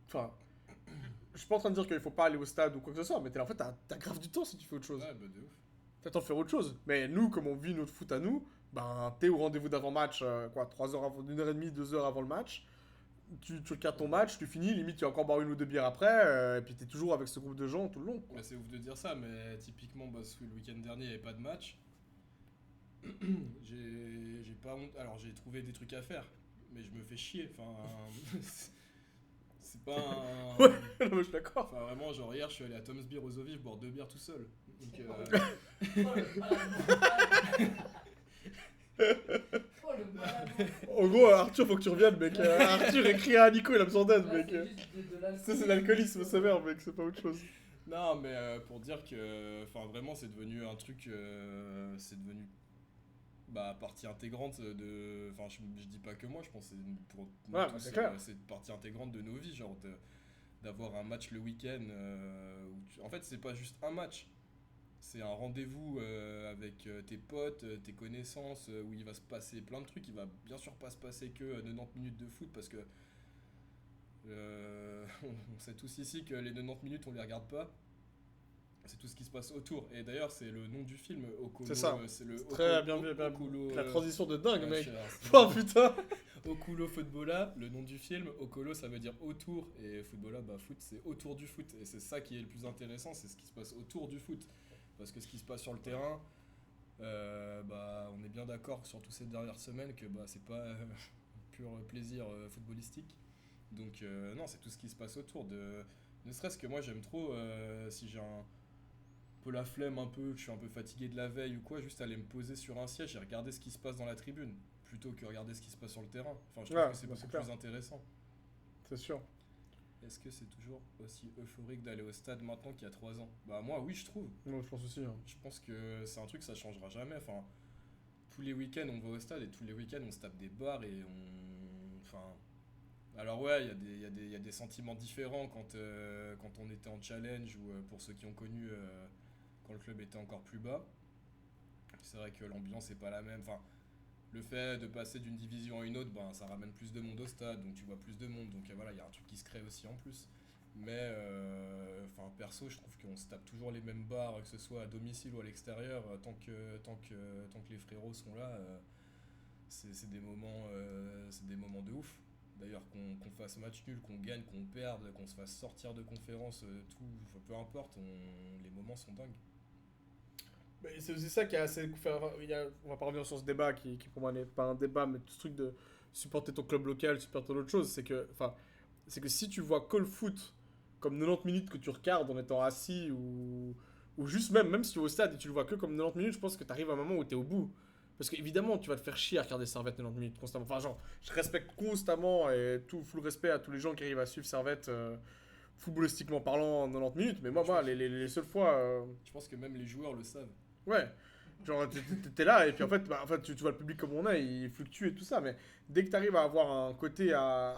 Enfin, je suis pas en train de dire qu'il faut pas aller au stade ou quoi que ce soit, mais en fait, t'as grave du temps si tu fais autre chose. Ouais, de ouf. T'as le temps de faire autre chose. Mais nous, comme on vit notre foot à nous, t'es au rendez-vous d'avant-match, 3 heures avant, 1h30, 2 heures avant le match. Tu regardes ton match, tu finis, limite tu vas encore boire une ou deux bières après, et puis t'es toujours avec ce groupe de gens tout le long. C'est ouf de dire ça, mais typiquement, le week-end dernier, il n'y avait pas de match. J'ai pas honte. Alors j'ai trouvé des trucs à faire, mais je me fais chier. Enfin, c'est pas un. Ouais, non, je suis d'accord. Enfin, vraiment, genre hier, je suis allé à Tom's Beer aux eaux vives boire 2 bières tout seul. Donc, Oh, le malade. En gros, Arthur, faut que tu reviennes, mec. Arthur écrit à Nico, il a besoin d'aide, Là, mec. c'est juste de l'alcool. Ça, c'est l'alcoolisme sévère, mec, c'est pas autre chose. Non, mais pour dire que, enfin, vraiment, c'est devenu un truc, c'est devenu partie intégrante de. Enfin, je dis pas que moi, je pense que c'est pour nous Ouais, tous, c'est clair. c'est partie intégrante de nos vies, genre d'avoir un match le week-end. En fait, c'est pas juste un match, c'est un rendez-vous avec tes potes, tes connaissances, où il va se passer plein de trucs. Il va bien sûr pas se passer que 90 minutes de foot parce que on sait tous ici que les 90 minutes on les regarde pas. C'est tout ce qui se passe autour. Et d'ailleurs, c'est le nom du film, Okolo. C'est ça. C'est le Très bien, Okolo, la transition de dingue, ouais, mec. cher, c'est- Oh putain. Okulo Footballa, le nom du film. Okolo, ça veut dire autour. Et Footballa, foot, c'est autour du foot. Et c'est ça qui est le plus intéressant, c'est ce qui se passe autour du foot. Parce que ce qui se passe sur le terrain, on est bien d'accord, surtout ces dernières semaines, que c'est pas pur plaisir footballistique. Donc, non, c'est tout ce qui se passe autour. Ne serait-ce que moi, j'aime trop, si j'ai un peu la flemme, que je suis un peu fatigué de la veille ou quoi, juste aller me poser sur un siège et regarder ce qui se passe dans la tribune, plutôt que regarder ce qui se passe sur le terrain. Enfin, je trouve Ouais, que c'est beaucoup clair. plus intéressant. C'est sûr. Est-ce que c'est toujours aussi euphorique d'aller au stade maintenant qu'il y a 3 ans? Bah moi, oui, je trouve. Moi, je pense aussi. Hein. Je pense que c'est un truc, ça changera jamais. Enfin, tous les week-ends, on va au stade et tous les week-ends, on se tape des bars et on... Enfin... Alors ouais, il y a des sentiments différents quand on était en challenge ou pour ceux qui ont connu quand le club était encore plus bas. C'est vrai que l'ambiance n'est pas la même. Enfin, le fait de passer d'une division à une autre, ça ramène plus de monde au stade, donc tu vois plus de monde. Donc voilà, il y a un truc qui se crée aussi en plus. Mais perso, je trouve qu'on se tape toujours les mêmes bars, que ce soit à domicile ou à l'extérieur, tant que les frérots sont là. C'est des moments de ouf. D'ailleurs, qu'on fasse match nul, qu'on gagne, qu'on perde, qu'on se fasse sortir de conférence, peu importe, les moments sont dingues. Mais c'est aussi ça qui est assez. On va pas revenir sur ce débat qui pour moi n'est pas un débat, mais ce truc de supporter ton club local, supporter l'autre chose. C'est que si tu vois que le foot comme 90 minutes que tu regardes en étant assis ou juste même si tu es au stade et tu le vois que comme 90 minutes, je pense que tu arrives à un moment où tu es au bout. Parce qu'évidemment, tu vas te faire chier à regarder Servette 90 minutes constamment. Enfin, genre, je respecte constamment et tout full respect à tous les gens qui arrivent à suivre Servette footballistiquement parlant en 90 minutes. Mais moi, les seules fois. Je pense que même les joueurs le savent. Ouais. Genre, t'es là et puis en fait, tu vois le public comme on est, il fluctue et tout ça. Mais dès que tu arrives à avoir un côté à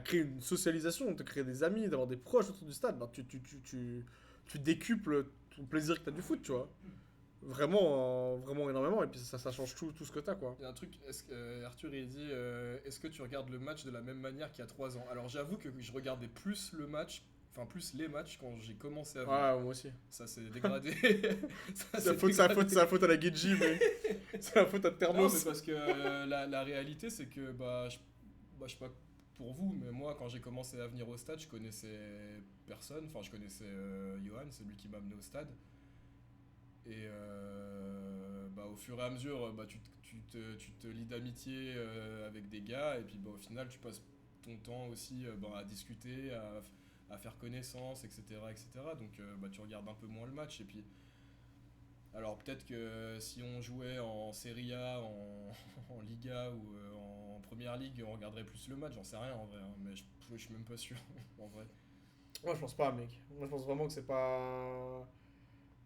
créer une socialisation, te créer des amis, d'avoir des proches autour du stade, tu décuples ton plaisir que tu as du foot, tu vois. Vraiment, vraiment énormément, et puis ça change tout ce que t'as, quoi. Il y a un truc, Arthur il dit est-ce que tu regardes le match de la même manière qu'il y a 3 ans? Alors j'avoue que je regardais plus les matchs quand j'ai commencé à voir. Ouais, moi aussi. Ça s'est dégradé. C'est la faute à la Guidji, mais c'est la faute à Non, Thermos. mais parce que la réalité c'est que je sais pas pour vous, mais moi quand j'ai commencé à venir au stade, je connaissais personne. Enfin, je connaissais Johan, c'est lui qui m'a amené au stade. Et au fur et à mesure, tu te lis d'amitié avec des gars, et puis au final, tu passes ton temps aussi à discuter, à faire connaissance, etc. etc. Donc tu regardes un peu moins le match. Et puis, alors peut-être que si on jouait en Serie A, en Liga ou en Première Ligue, on regarderait plus le match, j'en sais rien en vrai, hein, mais je suis même pas sûr en vrai. Moi, je pense pas, mec. Moi, je pense vraiment que c'est pas.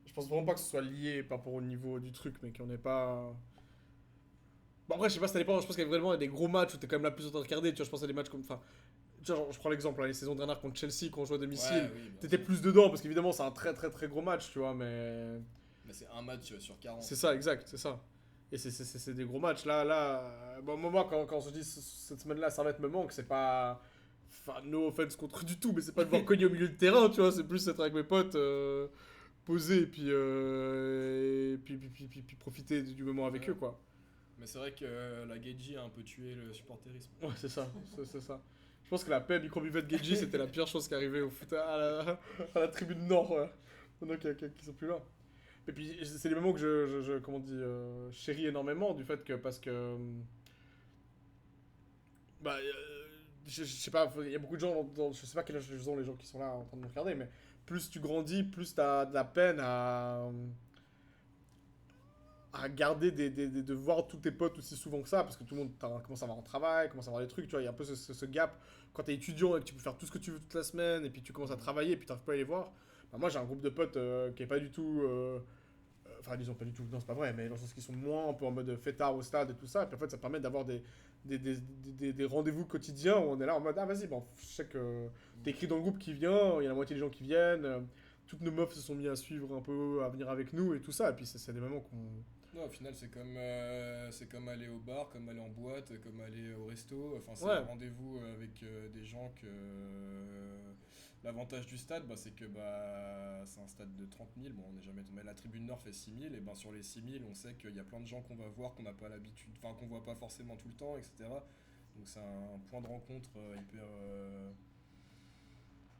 Je pense vraiment pas que ce soit lié par rapport au niveau du truc, mec. On n'est pas. Bon, après, je sais pas, ça dépend. Je pense qu'il y a vraiment des gros matchs où t'es quand même là plus en train de regarder. Tu vois, je pense à des matchs comme. Enfin, tu vois, je prends l'exemple, les saisons dernières contre Chelsea, quand on jouait à domicile. Ouais, oui, bien T'étais sûr. plus dedans parce qu'évidemment, c'est un très très très gros match, tu vois, mais. Mais c'est un match sur 40. C'est ça, exact, c'est ça. Et c'est des gros matchs. Moi, quand je dis cette semaine-là, Servette me manque, c'est pas. Enfin, no offense contre du tout, mais c'est pas de voir cogner au milieu de terrain, tu vois, c'est plus être avec mes potes, poser et puis profiter du moment avec Ouais. eux, quoi. Mais c'est vrai que la Geji a un peu tué le supporterisme. Ouais, c'est ça, c'est ça. Je pense que la paix micro-buvette Geji, c'était la pire chose qui arrivait au foot à la tribune nord, ouais. Maintenant qui sont plus là. Et puis, c'est les moments que je chéris énormément du fait que, parce que. Je sais pas, il y a beaucoup de gens, je sais pas quel âge ils ont les gens qui sont là en train de me regarder, mais plus tu grandis, plus t'as de la peine à garder de voir tous tes potes aussi souvent que ça, parce que tout le monde commence à avoir un travail, commence à avoir des trucs, tu vois, il y a un peu ce gap quand t'es étudiant et que tu peux faire tout ce que tu veux toute la semaine, et puis tu commences à travailler, et puis t'arrives pas à les voir. Bah, moi, j'ai un groupe de potes qui est pas du tout... Enfin, disons pas du tout, non, c'est pas vrai, mais dans le sens qu'ils sont moins un peu en mode fêtard au stade et tout ça, et puis en fait, ça permet d'avoir des rendez-vous quotidiens où on est là en mode, ah vas-y, bon, je sais que t'écris dans le groupe qui vient, il y a la moitié des gens qui viennent, toutes nos meufs se sont mis à suivre un peu, à venir avec nous et tout ça, et puis c'est des moments qu'on... Non, au final, c'est comme aller au bar, comme aller en boîte, comme aller au resto. Enfin, c'est Ouais. un rendez-vous avec des gens que. L'avantage du stade, bah, c'est que c'est un stade de 30 000. Bon, on n'est jamais tombé. La tribune nord fait 6 000. Et ben, sur les 6 000, on sait qu'il y a plein de gens qu'on va voir, qu'on n'a pas l'habitude. Enfin, qu'on voit pas forcément tout le temps, etc. Donc, c'est un point de rencontre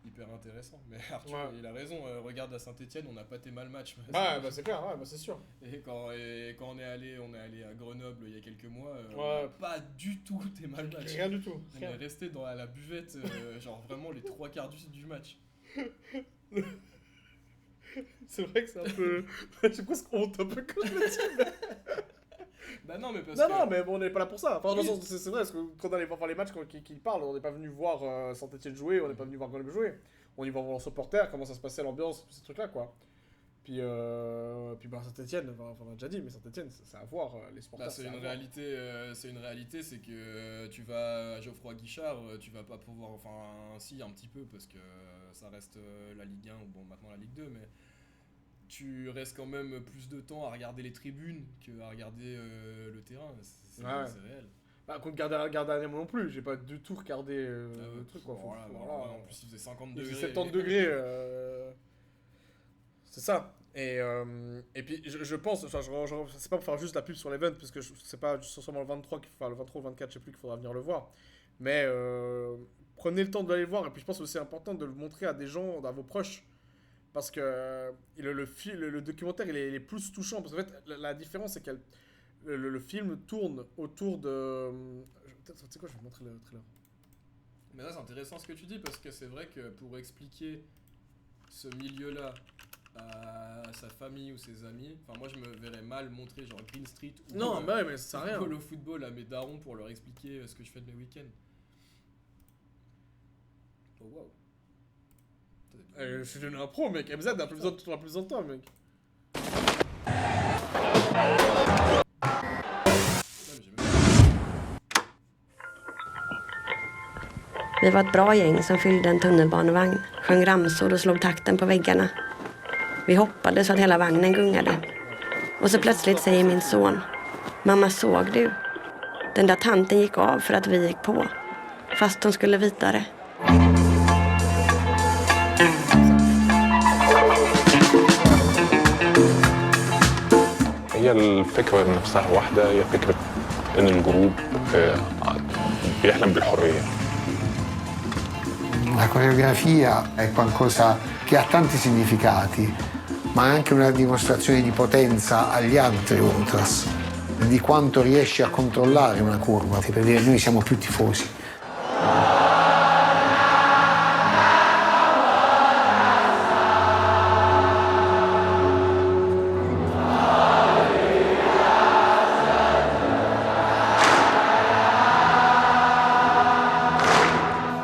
hyper intéressant. Mais Arthur, Ouais. il a raison. Regarde à Saint-Etienne, on n'a pas tes mal match. Ouais, bah c'est clair, ouais, bah c'est sûr. Et quand on est allé à Grenoble il y a quelques mois, on Ouais. n'a pas du tout tes mal match. Rien du tout, On rien. est resté dans la buvette, genre vraiment les 3 quarts du match. C'est vrai que c'est un peu... J'ai presque honte un peu quand je le dis. Bah non, mais parce Non, que. non, mais bon, on n'est pas là pour ça. Enfin, dans le Oui. sens, c'est vrai, parce que quand on allait voir les matchs qu'ils parlent, on n'est pas venu voir Saint-Etienne jouer, on n'est pas venu voir Grenoble jouer. On y va voir leurs supporters, comment ça se passait, l'ambiance, tous ces trucs-là, quoi. Puis Saint-Etienne, on a déjà dit, mais Saint-Etienne, c'est à voir, les supporters. Bah, c'est à une voir. réalité, c'est que tu vas à Geoffroy Guichard, tu vas pas pouvoir, enfin si un petit peu parce que ça reste la Ligue 1 ou bon maintenant la Ligue 2, mais tu restes quand même plus de temps à regarder les tribunes qu'à regarder le terrain, c'est Ouais. c'est réel. Bah, contre Gardania non plus, j'ai pas du tout regardé le truc, quoi. Voilà, Voilà. en plus il faisait 50 Il degrés. faisait 70 degrés. C'est ça. Et puis je pense, enfin, c'est pas pour faire juste la pub sur l'event, parce que c'est pas sûrement le 23, le 23 ou le 24, je sais plus, qu'il faudra venir le voir. Mais prenez le temps d'aller le voir, et puis je pense que c'est important de le montrer à des gens, à vos proches. Parce que le documentaire, il est plus touchant. Parce qu'en fait, la différence, c'est que le film tourne autour de... Tu sais quoi, je vais vous montrer le trailer. Mais là c'est intéressant ce que tu dis parce que c'est vrai que pour expliquer ce milieu-là à sa famille ou ses amis, enfin moi je me verrais mal montrer genre Green Street ou Non, bah ouais, mais ça sert à rien. le football à mes darons pour leur expliquer ce que je fais de mes week-ends. Oh waouh. Je suis devenu un pro, mec. MZ, on a plus besoin de toi, mec. Vi var ett bra gäng som fyllde en tunnelbanevagn, sjöng ramsor och slog takten på väggarna. Vi hoppade så att hela vagnen gungade. Och så plötsligt säger min son: "Mamma, såg du? Den där tanten gick av för att vi gick på. Fast hon skulle vidare." هي الفكرة نفسها واحدة، هي فكرة إن الجروب بيحلم بالحرية. La coreografia è qualcosa che ha tanti significati, ma è anche una dimostrazione di potenza agli altri ultras, di quanto riesci a controllare una curva, per dire noi siamo più tifosi.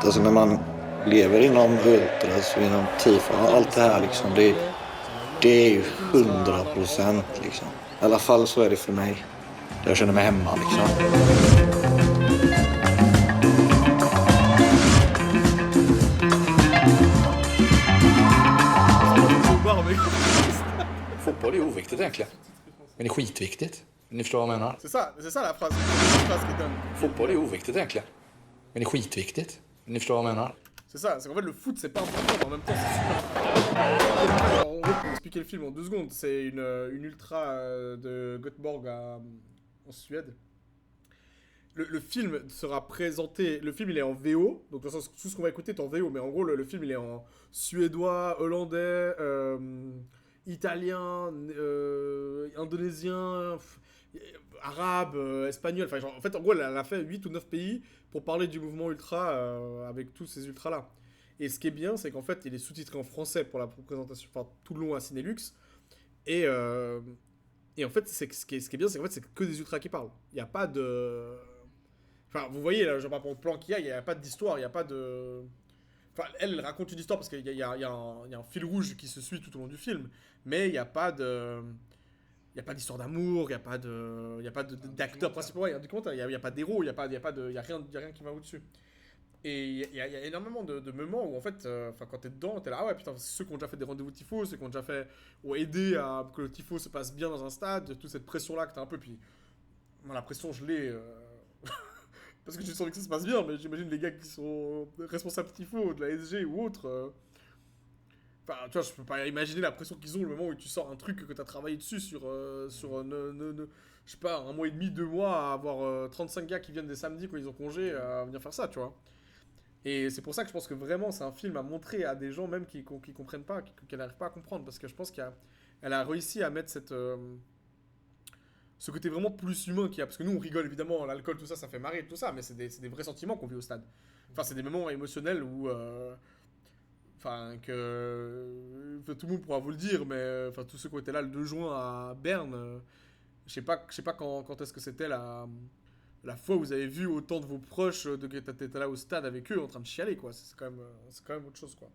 Alltså när man lever inom ultras och inom tifo, allt det här liksom, det är ju 100% liksom. I alla fall så är det för mig. Jag känner mig hemma liksom. Fotboll är oviktigt egentligen. Men det är skitviktigt. Ni förstår vad jag menar? C'est ça la phrase qui donne. Fotboll är oviktigt egentligen. Men det är skitviktigt. Ni förstår vad jag menar? C'est ça, c'est qu'en fait le foot c'est pas important, mais en même temps c'est super important. En gros, pour expliquer le film en 2 secondes, c'est une ultra de Göteborg en Suède. Le film sera présenté, le film il est en VO, donc dans le sens, tout ce qu'on va écouter est en VO, mais en gros le film il est en suédois, hollandais, italien, indonésien, arabe, espagnol, enfin genre, en fait en gros elle a fait 8 ou 9 pays pour parler du mouvement ultra avec tous ces ultras là. Et ce qui est bien c'est qu'en fait il est sous-titré en français pour la présentation, enfin tout le long à Cinélux, et Et en fait, ce qui est bien, c'est qu'en fait, c'est que des ultras qui parlent. Il n'y a pas de... Enfin, vous voyez, là, genre, par rapport au plan qu'il y a, il n'y a pas d'histoire, il n'y a pas de... Enfin, elle raconte une histoire parce qu'il y a un fil rouge qui se suit tout au long du film, mais il n'y a pas de... Il n'y a pas d'histoire d'amour, il n'y a pas de... Il y a pas d'acteurs principaux, il y a du commentaire, il n'y a pas d'héros, il n'y a rien qui va au-dessus. Et il y a énormément de moments où, en fait, quand t'es dedans, t'es là, ah ouais, putain, c'est ceux qui ont déjà fait des rendez-vous tifo, ceux qui ont déjà fait, ont aidé à que le tifo se passe bien dans un stade, toute cette pression-là que t'as un peu, puis moi, la pression, je l'ai, parce que j'ai envie que ça se passe bien, mais j'imagine les gars qui sont responsables tifo, de la SG ou autre, enfin, tu vois, je peux pas imaginer la pression qu'ils ont le moment où tu sors un truc que t'as travaillé dessus sur je sais pas, 1 mois et demi, 2 mois, à avoir 35 gars qui viennent des samedis quand ils ont congé à venir faire ça, tu vois. Et c'est pour ça que je pense que vraiment c'est un film à montrer à des gens même qui comprennent pas, qui n'arrivent pas à comprendre, parce que je pense qu'elle a réussi à mettre ce côté vraiment plus humain qu'il y a. Parce que nous on rigole évidemment, l'alcool, tout ça, ça fait marrer, tout ça, mais c'est des vrais sentiments qu'on vit au stade. Enfin, c'est des moments émotionnels où... Enfin, tout le monde pourra vous le dire, mais enfin, tous ceux qui étaient là le 2 juin à Berne, je sais pas quand est-ce que c'était la fois où vous avez vu autant de vos proches que t'étais là au stade avec eux en train de chialer, quoi. C'est quand même autre chose, quoi.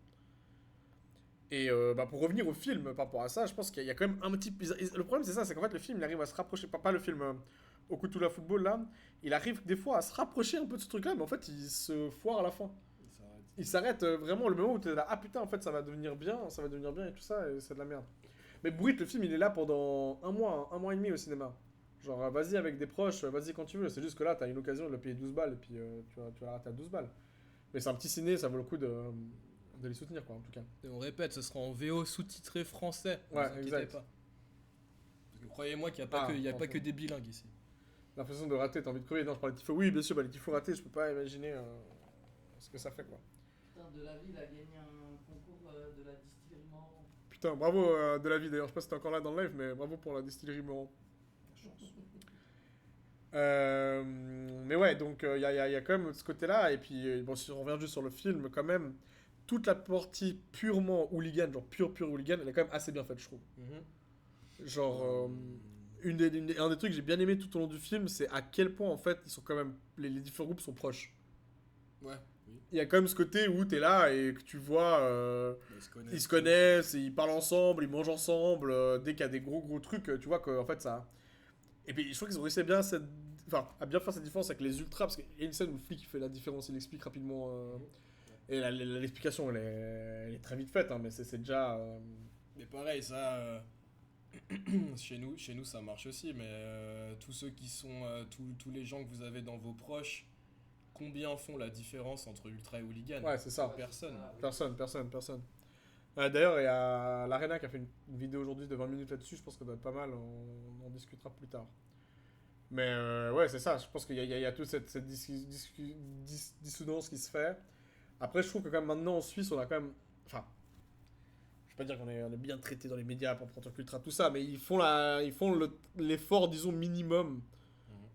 Et pour revenir au film par rapport à ça, je pense qu'il y a quand même un petit... Le problème, c'est ça, c'est qu'en fait, le film, il arrive à se rapprocher... Pas le film au coup de tout la football, là. Il arrive des fois à se rapprocher un peu de ce truc-là, mais en fait, il se foire à la fin. Il s'arrête vraiment le moment où t'es là, ah putain, en fait, ça va devenir bien et tout ça, et c'est de la merde. Mais Brut, le film, il est là pendant un mois et demi au cinéma. Genre, vas-y avec des proches, vas-y quand tu veux. C'est juste que là, t'as une occasion de le payer 12 balles, et puis tu vas la rater à 12 balles. Mais c'est un petit ciné, ça vaut le coup de les soutenir, quoi, en tout cas. Et on répète, ce sera en VO sous-titré français. Ouais, ne vous inquiétez exact. pas. Parce que croyez-moi qu'il n'y a pas que des bilingues ici. L'impression de rater, t'as envie de crever. Non, je parlais de tifo. Oui, bien sûr, les tifos ratés, je peux pas imaginer ce que ça fait, quoi. Putain, De La Ville a gagné un concours de la distillerie Morand. Putain, bravo De La Vie, d'ailleurs. Je sais pas si t'es encore là dans le live, mais bravo pour la distillerie Morand. Mais ouais, donc il y a quand même ce côté-là. Et puis, bon, si on revient juste sur le film, quand même, toute la partie purement hooligan, genre pure hooligan, elle est quand même assez bien faite, je trouve. Genre, un des trucs que j'ai bien aimé tout au long du film, c'est à quel point, en fait, ils sont quand même, les différents groupes sont proches. Ouais, oui. Il y a quand même ce côté où t'es là et que tu vois, ils se connaissent, ils parlent ensemble, ils mangent ensemble, dès qu'il y a des gros trucs, tu vois que, en fait, ça... Et puis je trouve qu'ils ont réussi à bien faire cette différence avec les ultras, parce qu'il y a une scène où le flic fait la différence, il explique rapidement. Et l'explication, elle est très vite faite, hein, mais c'est déjà. Mais pareil, ça. Chez nous, ça marche aussi, mais tous ceux qui sont. Tous les gens que vous avez dans vos proches, combien font la différence entre ultra et hooligan? Ouais, c'est ça. Personne. Personne. D'ailleurs, il y a l'Arena qui a fait une vidéo aujourd'hui de 20 minutes là-dessus, je pense que ça doit être pas mal, on en discutera plus tard. Mais ouais, c'est ça, je pense qu'il y a toute cette dissonance qui se fait. Après, je trouve que quand même maintenant en Suisse, on a quand même... Enfin, je vais pas dire qu'on est bien traité dans les médias pour prendre ultra, tout ça, mais ils font l'effort, disons, minimum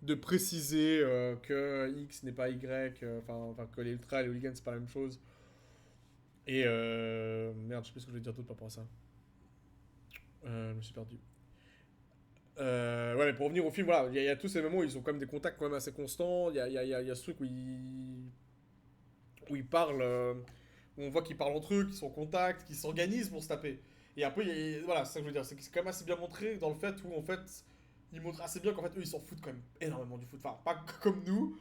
de préciser que X n'est pas Y, enfin que les ultras et les hooligans, c'est pas la même chose. Et merde, je sais plus ce que je vais dire d'autre par rapport à ça. Je me suis perdu. Ouais, mais pour revenir au film, voilà, il y a tous ces moments où ils ont quand même des contacts quand même assez constants. Il y a ce truc où ils parlent, où on voit qu'ils parlent entre eux, qu'ils sont en contact, qu'ils s'organisent pour se taper. Et après, voilà, c'est ça que je veux dire, c'est quand même assez bien montré dans le fait où en fait, ils montrent assez bien qu'en fait, eux, ils s'en foutent quand même énormément du foot. Enfin, pas comme nous,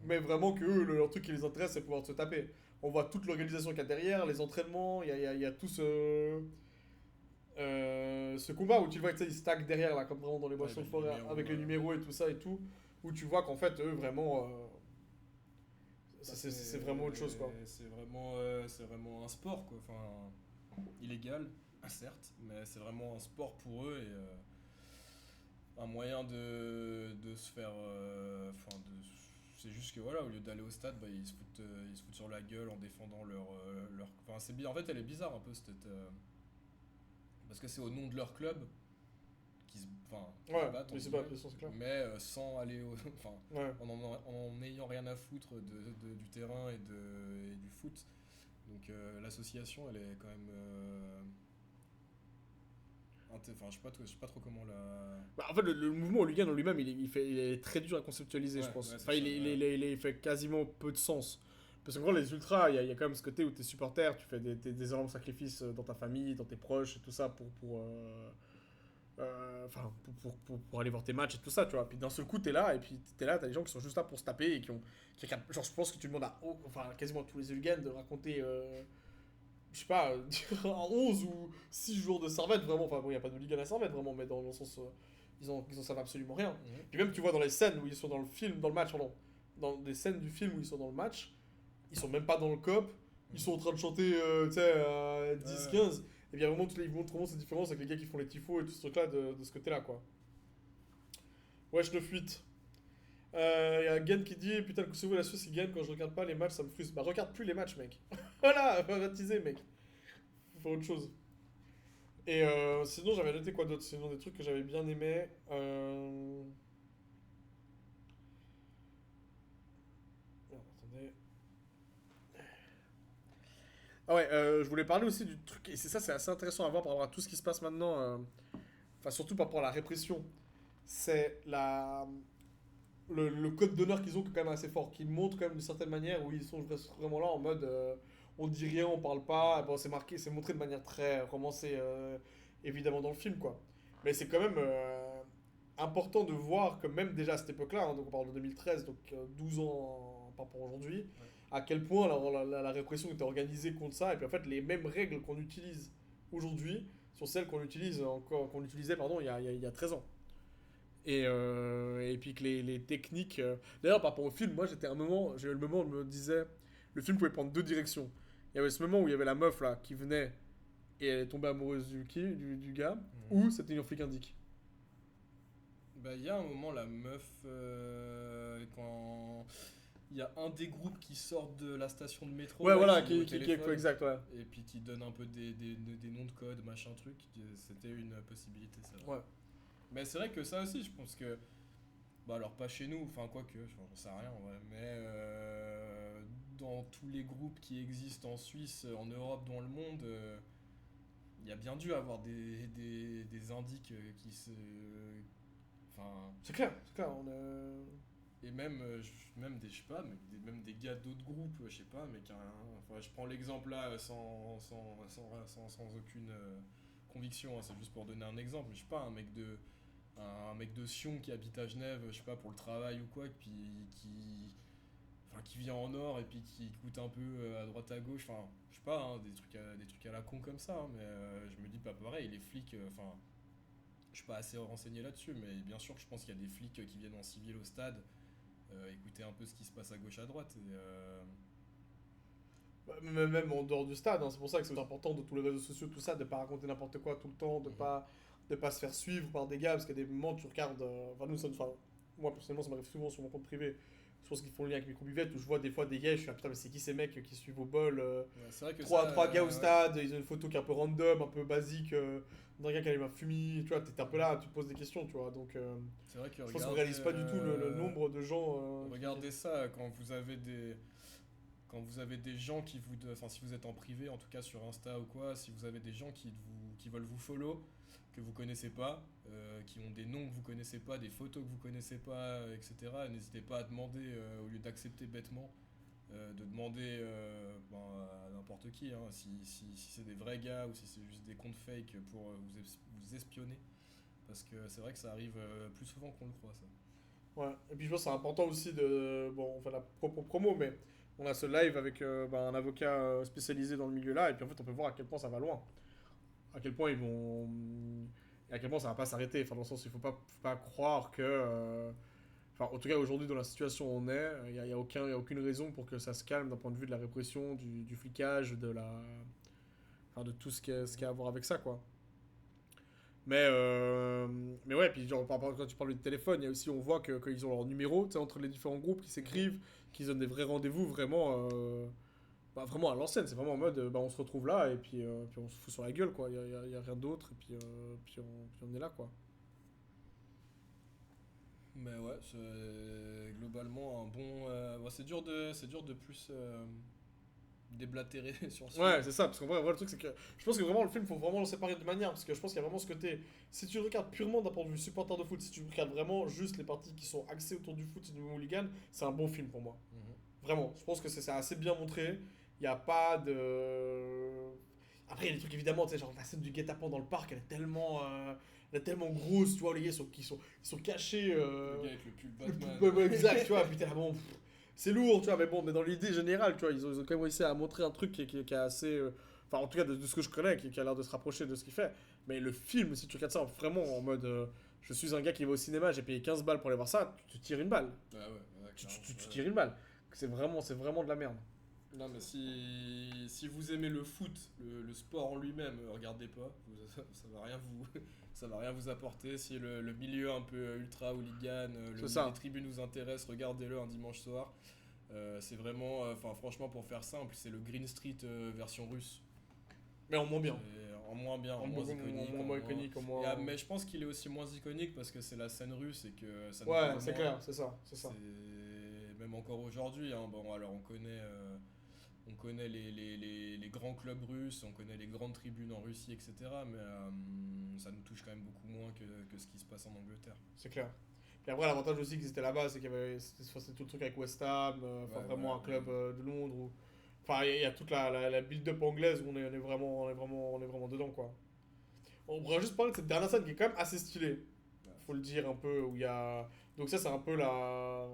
mais vraiment que eux, leur truc qui les intéresse, c'est pouvoir se taper. On voit toute l'organisation qu'il y a derrière, les entraînements, il y a tout ce combat où tu le vois, tu sais, ils stackent derrière, là, comme vraiment dans les boissons de forêt, avec les numéros et tout ça et tout, où tu vois qu'en fait, eux, vraiment, c'est vraiment autre chose, quoi. C'est vraiment un sport, quoi. Enfin, illégal, certes, mais c'est vraiment un sport pour eux et un moyen de se faire... c'est juste que voilà, au lieu d'aller au stade, bah, ils se foutent sur la gueule en défendant leur... Enfin, c'est bien. En fait, elle est bizarre un peu cette... Parce que c'est au nom de leur club qu'ils se battent, mais c'est pas la pression, c'est clair. Mais sans aller au... Enfin, Ouais. en n'ayant rien à foutre du terrain et du foot. Donc l'association, elle est quand même Enfin, je sais pas trop comment la. Bah, en fait, le mouvement hooligan en lui-même, il est très dur à conceptualiser, je Ouais, pense. ouais, c'est Enfin, ça, il fait quasiment peu de sens. Parce qu'en gros, les ultras, il y a quand même ce côté où t'es supporter, tu fais des énormes sacrifices dans ta famille, dans tes proches et tout ça pour aller voir tes matchs et tout ça, tu vois. Puis d'un seul coup, t'es là, et puis t'es là, t'as des gens qui sont juste là pour se taper et genre, je pense que tu demandes quasiment à tous les hooligans de raconter, je sais pas, à 11 ou 6 jours de Servette, vraiment. Enfin, bon, y a pas de hooligan à Servette, vraiment, mais dans le sens, ils en savent absolument rien. Puis même, tu vois, dans les scènes où ils sont dans le film, dans le match, pardon, dans des scènes du film où ils sont dans le match, ils sont même pas dans le cop, ils sont en train de chanter, tu sais, à 10-15. Et bien vraiment, ils montrent vraiment cette différence avec les gars qui font les tifos et tout ce truc-là de ce côté-là, quoi. Wesh, 9-8. Y a Gen qui dit putain, le coup c'est vous la Suisse, ils gagnent quand je regarde pas les matchs, ça me frustre. Bah, regarde plus les matchs, mec. Voilà, baptisé, mec. Faut faire autre chose. Et sinon, j'avais noté quoi d'autre? Sinon, des trucs que j'avais bien aimé. Attendez. Ah ouais, je voulais parler aussi du truc, et c'est assez intéressant à voir par rapport à tout ce qui se passe maintenant, enfin surtout par rapport à la répression. C'est le code d'honneur qu'ils ont qui est quand même assez fort, qui montre quand même d'une certaine manière où ils sont vraiment là en mode on dit rien, on parle pas, bon c'est marqué, c'est montré de manière très romancée évidemment dans le film quoi. Mais c'est quand même important de voir que même déjà à cette époque-là, hein, donc on parle de 2013, donc 12 ans par rapport à aujourd'hui, à quel point la répression était organisée contre ça, et puis en fait les mêmes règles qu'on utilise aujourd'hui sont celles qu'on utilisait pardon, il y a 13 ans. Et puis que les techniques... D'ailleurs, par rapport au film, moi, j'ai eu le moment où je me disais... Le film pouvait prendre deux directions. Il y avait ce moment où il y avait la meuf, là, qui venait et elle est tombée amoureuse du gars, ou c'était une flic indique. Bah, il y a un moment, la meuf, quand il y a un des groupes qui sort de la station de métro. Ouais, là, voilà, qui est au qui est téléphone, exact, ouais. et puis qui donne un peu des noms de code, machin truc. C'était une possibilité, ça. Ouais. Mais c'est vrai que ça aussi, je pense que. Bah, alors pas chez nous, enfin, quoique, j'en sais rien, ouais. Mais dans tous les groupes qui existent en Suisse, en Europe, dans le monde. Il y a bien dû avoir des indices qui se. Enfin. C'est clair, Et même, même des, je sais pas, même des gars d'autres groupes, je sais pas, mais enfin, je prends l'exemple là sans aucune conviction, hein, c'est juste pour donner un exemple, mais je sais pas, un mec de Sion qui habite à Genève, je sais pas, pour le travail ou quoi, puis qui vient en or et puis qui coûte un peu à droite à gauche, enfin, je sais pas, hein, des trucs à la con comme ça, hein, mais je me dis pas pareil, les flics, enfin, je suis pas assez renseigné là-dessus, mais bien sûr, je pense qu'il y a des flics qui viennent en civil au stade, écouter un peu ce qui se passe à gauche à droite. Et, Bah, même en dehors du stade, hein, c'est pour ça que c'est important de tous les réseaux sociaux, tout ça, de pas raconter n'importe quoi tout le temps, de pas se faire suivre par des gars, parce qu'il y a des moments où tu regardes. Enfin, moi personnellement, ça m'arrive souvent sur mon compte privé. Je pense qu'ils font le lien avec Microbivette, où je vois des fois des gars, je suis là, putain, mais c'est qui ces mecs qui suivent au bol c'est vrai que trois gars au stade, ils ont une photo qui est un peu random, un peu basique, d'un gars qui allume un fumier, tu vois, t'es un peu là, tu te poses des questions, tu vois, donc c'est vrai que je pense qu'on réalise pas du tout le nombre de gens. Regardez ça quand vous avez des gens qui enfin si vous êtes en privé, en tout cas sur Insta ou quoi, si vous avez des gens qui veulent vous follow, que vous connaissez pas, qui ont des noms que vous connaissez pas, des photos que vous connaissez pas, etc. N'hésitez pas à demander, au lieu d'accepter bêtement, de demander à n'importe qui, hein, si c'est des vrais gars ou si c'est juste des comptes fake pour vous espionner. Parce que c'est vrai que ça arrive plus souvent qu'on le croit, ça. Ouais, et puis je pense que c'est important aussi bon, on fait la propre promo, mais on a ce live avec un avocat spécialisé dans le milieu là, et puis en fait on peut voir à quel point ça va loin. À quel point ils vont. Et à quel point ça va pas s'arrêter. Enfin, dans le sens où il faut pas croire que. Enfin, en tout cas, aujourd'hui, dans la situation où on est, il n'y a aucune raison pour que ça se calme d'un point de vue de la répression, du flicage, de tout ce qui a à voir avec ça, quoi. Mais ouais, puis genre, quand tu parles du téléphone, il y a aussi, on voit qu'ils ont leur numéro, tu sais, entre les différents groupes qui s'écrivent, qui donnent des vrais rendez-vous vraiment. Vraiment à l'ancienne, c'est vraiment en mode on se retrouve là et puis on se fout sur la gueule quoi, il y a rien d'autre et puis on est là quoi. Mais ouais, c'est globalement un bon. C'est dur de plus déblatérer sur ce Ouais, c'est ça, parce qu'en vrai, le truc, c'est que je pense que vraiment le film, faut vraiment le séparer de manière, parce que je pense qu'il y a vraiment ce côté. Si tu le regardes purement d'un point de vue supporter de foot, si tu regardes vraiment juste les parties qui sont axées autour du foot et du hooligan, c'est un bon film pour moi. Vraiment, je pense que c'est assez bien montré. Il n'y a pas de. Après, il y a des trucs évidemment, tu sais, genre la scène du guet-apens dans le parc, elle est tellement grosse, tu vois, les gars, ils sont cachés. Le gars avec le pull Batman. Ouais, exact, tu vois, putain, bon. C'est lourd, tu vois, mais bon, mais dans l'idée générale, tu vois, ils ont quand même réussi à montrer un truc qui est assez. Enfin, en tout cas, de ce que je connais, qui a l'air de se rapprocher de ce qu'il fait. Mais le film, si tu regardes ça vraiment en mode. Je suis un gars qui va au cinéma, j'ai payé 15 balles pour aller voir ça, tu tires une balle. Ah ouais, Tu tires une balle. C'est vraiment de la merde. Non, mais si vous aimez le foot, le sport en lui-même, regardez pas. Ça va rien ça va rien vous apporter. Si le milieu un peu ultra hooligan, les tribunes vous intéressent, regardez-le un dimanche soir. C'est vraiment, franchement, pour faire simple, c'est le Green Street version russe. Mais en moins bien. En moins bien, en moins iconique. Mais je pense qu'il est aussi moins iconique parce que c'est la scène russe et que ça. Ouais, c'est clair, c'est ça. Même encore aujourd'hui, hein, bon, alors on connaît les grands clubs russes, on connaît les grandes tribunes en Russie, etc. Mais ça nous touche quand même beaucoup moins que ce qui se passe en Angleterre. C'est clair. Et après, l'avantage aussi qu'ils étaient là-bas, c'est qu'il y avait c'était tout le truc avec West Ham, un club de Londres. Où, il y a toute la build-up anglaise où on est vraiment dedans, quoi. On pourrait juste parler de cette dernière scène qui est quand même assez stylée. Faut le dire un peu, où il y a. Donc, ça, c'est un peu la.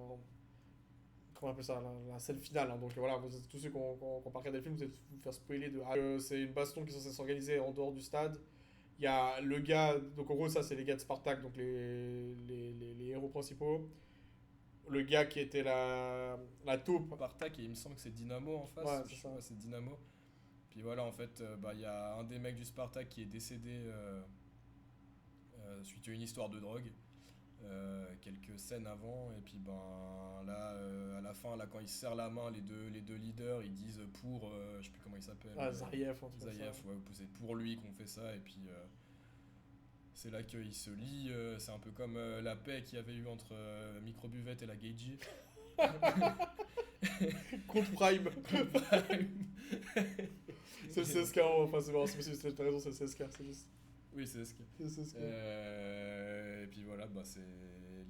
Comment on appelle ça, la scène finale. Hein. Donc voilà, tous ceux qui ont pas regardé le film, vous allez vous faire spoiler de. C'est une baston qui est censée s'organiser en dehors du stade. Il y a le gars, donc en gros, ça c'est les gars de Spartak, donc les héros principaux. Le gars qui était la taupe. Spartak, et il me semble que c'est Dynamo en face. Ouais, c'est ça. C'est Dynamo. Puis voilà, en fait, il y a un des mecs du Spartak qui est décédé suite à une histoire de drogue. Quelques scènes avant, et puis là à la fin, là, quand ils se serrent la main, les deux leaders, ils disent pour je sais plus comment il s'appelle, Zariev, ouais, c'est pour lui qu'on fait ça, et puis c'est là qu'ils se lient. C'est un peu comme la paix qu'il y avait eu entre Microbuvette et la Geiji. Contre Prime. C'est le CSK, enfin c'est marrant, t'as raison, c'est le CSK, c'est juste. Oui, c'est ce et puis voilà, c'est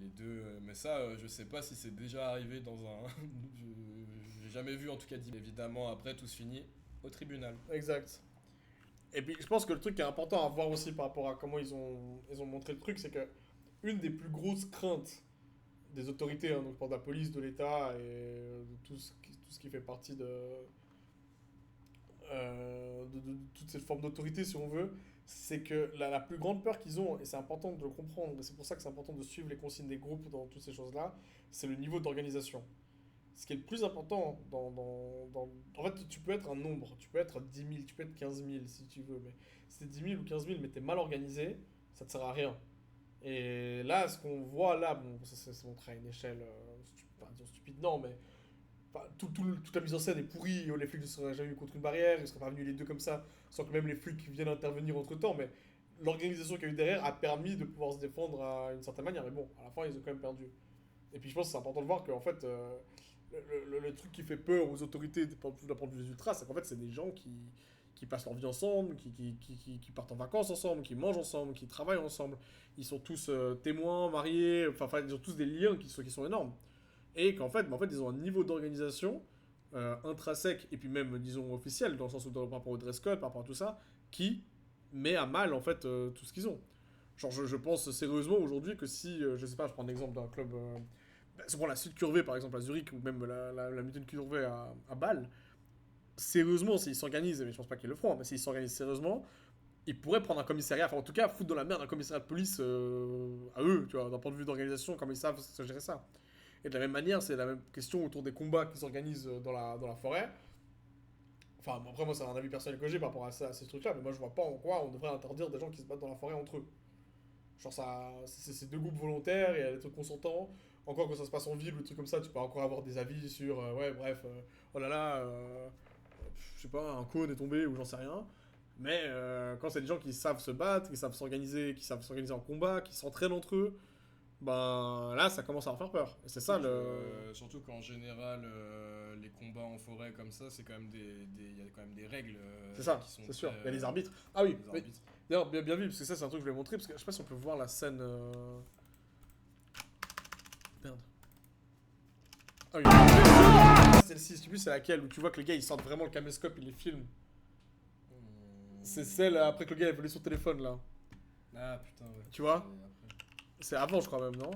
les deux. Mais ça, je sais pas si c'est déjà arrivé dans un. J'ai jamais vu en tout cas. Évidemment, après tout se finit au tribunal. Exact. Et puis je pense que le truc qui est important à voir aussi par rapport à comment ils ont montré le truc, c'est que une des plus grosses craintes des autorités, hein, donc par la police, de l'État et de tout ce qui fait partie de toute cette forme d'autorité, si on veut, c'est que la plus grande peur qu'ils ont, et c'est important de le comprendre, et c'est pour ça que c'est important de suivre les consignes des groupes dans toutes ces choses-là, c'est le niveau d'organisation. Ce qui est le plus important en fait, tu peux être un nombre, tu peux être 10 000, tu peux être 15 000 si tu veux, mais si t'es 10 000 ou 15 000 mais t'es mal organisé, ça te sert à rien. Et là, ce qu'on voit là, bon, c'est montré à une échelle, stupide, non, mais toute la mise en scène est pourrie, les flics ne seraient jamais eu contre une barrière, ils ne seraient pas venus les deux comme ça, sans que même les flics viennent intervenir entre temps, mais l'organisation qu'il y a eu derrière a permis de pouvoir se défendre à une certaine manière, mais bon, à la fin ils ont quand même perdu. Et puis je pense que c'est important de voir qu'en fait, le truc qui fait peur aux autorités d'un point de vue des ultras, c'est qu'en fait c'est des gens qui passent leur vie ensemble, qui partent en vacances ensemble, qui mangent ensemble, qui travaillent ensemble, ils sont tous témoins, mariés, enfin ils ont tous des liens qui sont énormes. Et qu'en fait, ils ont un niveau d'organisation intrinsèque et puis même, disons, officiel, dans le sens où par rapport au dress code, par rapport à tout ça, qui met à mal, en fait, tout ce qu'ils ont. Genre, je pense sérieusement aujourd'hui que si, je sais pas, je prends l'exemple d'un club, si on prend la Sud Curvée, par exemple, à Zurich, ou même la Mitten Curvée à Bâle, sérieusement, s'ils s'organisent, mais je pense pas qu'ils le feront, mais s'ils s'organisent sérieusement, ils pourraient prendre un commissariat, enfin en tout cas, foutre dans la merde un commissariat de police à eux, tu vois, d'un point de vue d'organisation, comme ils savent gérer ça. Et de la même manière, c'est la même question autour des combats qui s'organisent dans la forêt. Enfin, après, moi, c'est un avis personnel que j'ai par rapport à ces trucs-là, mais moi, je vois pas en quoi on devrait interdire des gens qui se battent dans la forêt entre eux. Genre, c'est deux groupes volontaires, et il y a des trucs consentants. Encore quand ça se passe en ville ou des trucs comme ça, tu peux encore avoir des avis sur, oh là là, je sais pas, un cône est tombé ou j'en sais rien. Mais quand c'est des gens qui savent se battre, qui savent s'organiser en combat, qui s'entraînent entre eux, ben là ça commence à en faire peur. Et c'est ça le... Surtout qu'en général, les combats en forêt comme ça, c'est quand même y a quand même des règles. C'est ça, qui sont c'est sûr. très, Il y a les arbitres. Ah oui, les mais- arbitres. d'ailleurs bien vu, parce que ça c'est un truc que je voulais montrer, parce que je sais pas si on peut voir la scène... Merde. Ah oui. Ah, celle-ci, je sais plus c'est laquelle, où tu vois que le gars il sort vraiment le caméscope, il les filme. C'est celle après que le gars a volé son téléphone là. Ah putain, ouais. Tu vois Et après, C'est avant je crois même, non?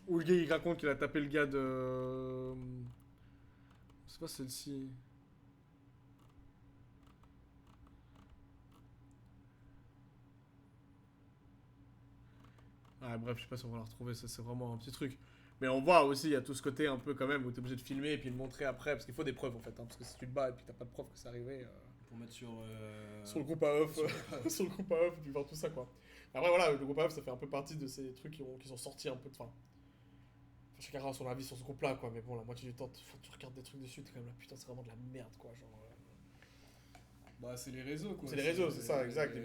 Où le gars il raconte qu'il a tapé le gars de... C'est pas celle-ci. Ah bref, je sais pas si on va la retrouver, ça c'est vraiment un petit truc. Mais on voit aussi, il y a tout ce côté un peu quand même où t'es obligé de filmer et puis de montrer après, parce qu'il faut des preuves en fait, hein, parce que si tu te bats et puis t'as pas de preuves que c'est arrivé... pour mettre sur Sur le groupe à off, sur le groupe à off, et puis voir tout ça quoi. Après voilà, le groupe à off ça fait un peu partie de ces trucs qui sont sortis un peu de fin. Chacun aura son avis sur ce groupe là quoi, mais bon, la moitié du temps, tu regardes des trucs dessus, t'es quand même là, putain, c'est vraiment de la merde quoi, genre. Bah, c'est les réseaux quoi. C'est les réseaux, c'est ça, exact.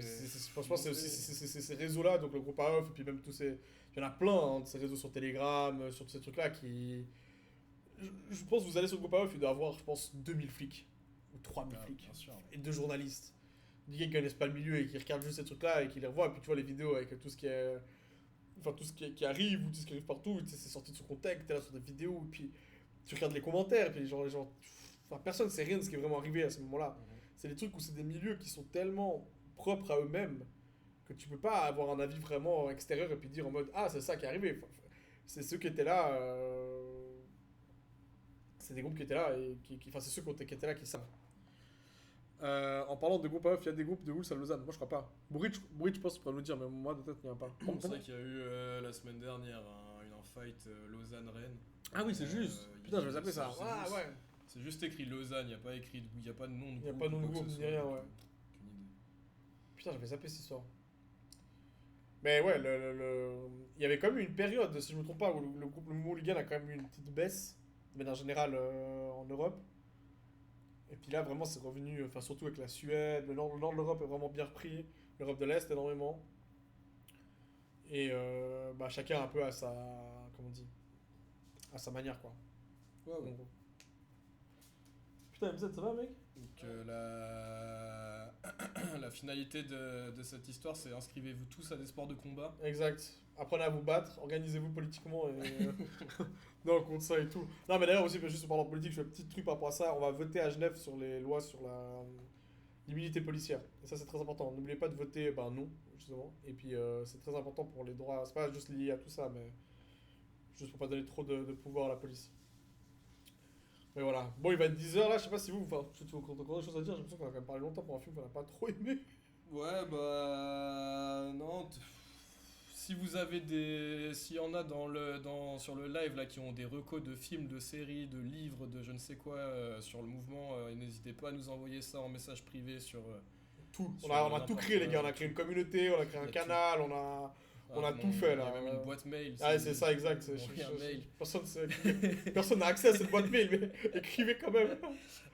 Franchement, c'est aussi ces réseaux-là, donc le groupe AOF, et puis même tous ces... Il y en a plein, hein, de ces réseaux sur Telegram, sur tous ces trucs-là qui... Je pense que vous allez sur le groupe AOF, il doit avoir, je pense, 2000 flics. Ou 3000 flics. Bien sûr. Et 2 journalistes. Des gars qui connaissent pas le milieu et qui regardent juste ces trucs-là et qui les revoient, et puis tu vois les vidéos avec tout ce qui est... Enfin, tout ce qui arrive, ou tout ce qui arrive partout, c'est sorti de son contexte, t'es là sur des vidéos, et puis tu regardes les commentaires, et puis genre, les gens... Enfin, personne sait rien de ce qui est vraiment arrivé à ce moment-là. C'est des trucs où c'est des milieux qui sont tellement propres à eux-mêmes que tu peux pas avoir un avis vraiment extérieur et puis dire en mode ah c'est ça qui est arrivé. Enfin, c'est ceux qui étaient là, c'est des groupes qui étaient là et enfin c'est ceux qui étaient là qui savent. En parlant de groupes AF, il y a des groupes de Wolves à Lausanne. Moi je crois pas. Bridge je pense que tu pourrais nous dire, mais moi de tête il n'y en a pas. C'est vrai qu'il y a eu la semaine dernière une fight Lausanne-Rennes. Ah oui c'est juste. Putain je vais zapper ça. Ah ouais. C'est juste écrit Lausanne, il n'y a pas de nom de groupe. Il n'y a pas de nom de groupe ni rien, ouais. Aucune idée. Putain, j'avais zappé cette histoire. Mais ouais, il y avait quand même eu une période, si je me trompe pas, où le mouvement hooligan a quand même eu une petite baisse, mais en général en Europe. Et puis là, vraiment, c'est revenu, enfin surtout avec la Suède, le nord de l'Europe est vraiment bien repris, l'Europe de l'Est énormément. Et bah, chacun un peu à sa, comment on dit, à sa manière quoi. Ouais, ouais. Putain, MZ, ça va mec? Donc la finalité de cette histoire, c'est inscrivez-vous tous à des sports de combat. Exact. Apprenez à vous battre, organisez-vous politiquement et non contre ça et tout. Non mais d'ailleurs aussi, juste en parlant de politique, je fais un petit truc par rapport à ça. On va voter à Genève sur les lois sur l'immunité policière. Et ça c'est très important. N'oubliez pas de voter non, justement. Et puis c'est très important pour les droits. C'est pas juste lié à tout ça, mais juste pour pas donner trop de pouvoir à la police. Mais voilà. Bon, il va être 10h là, je sais pas si vous, enfin, si tu as encore des choses à dire, j'ai l'impression qu'on a quand même parlé longtemps pour un film qu'on a pas trop aimé. Ouais, bah. Non. Si vous avez des. S'il y en a sur le live là qui ont des recos de films, de séries, de livres, de je ne sais quoi sur le mouvement, n'hésitez pas à nous envoyer ça en message privé sur. Tout. On a tout créé, les gars. On a créé une communauté, on a créé un canal, on a tout fait là. Il y a même une boîte mail. Ah, c'est ça, exact. Mail. Personne n'a accès à cette boîte mail, mais écrivez quand même.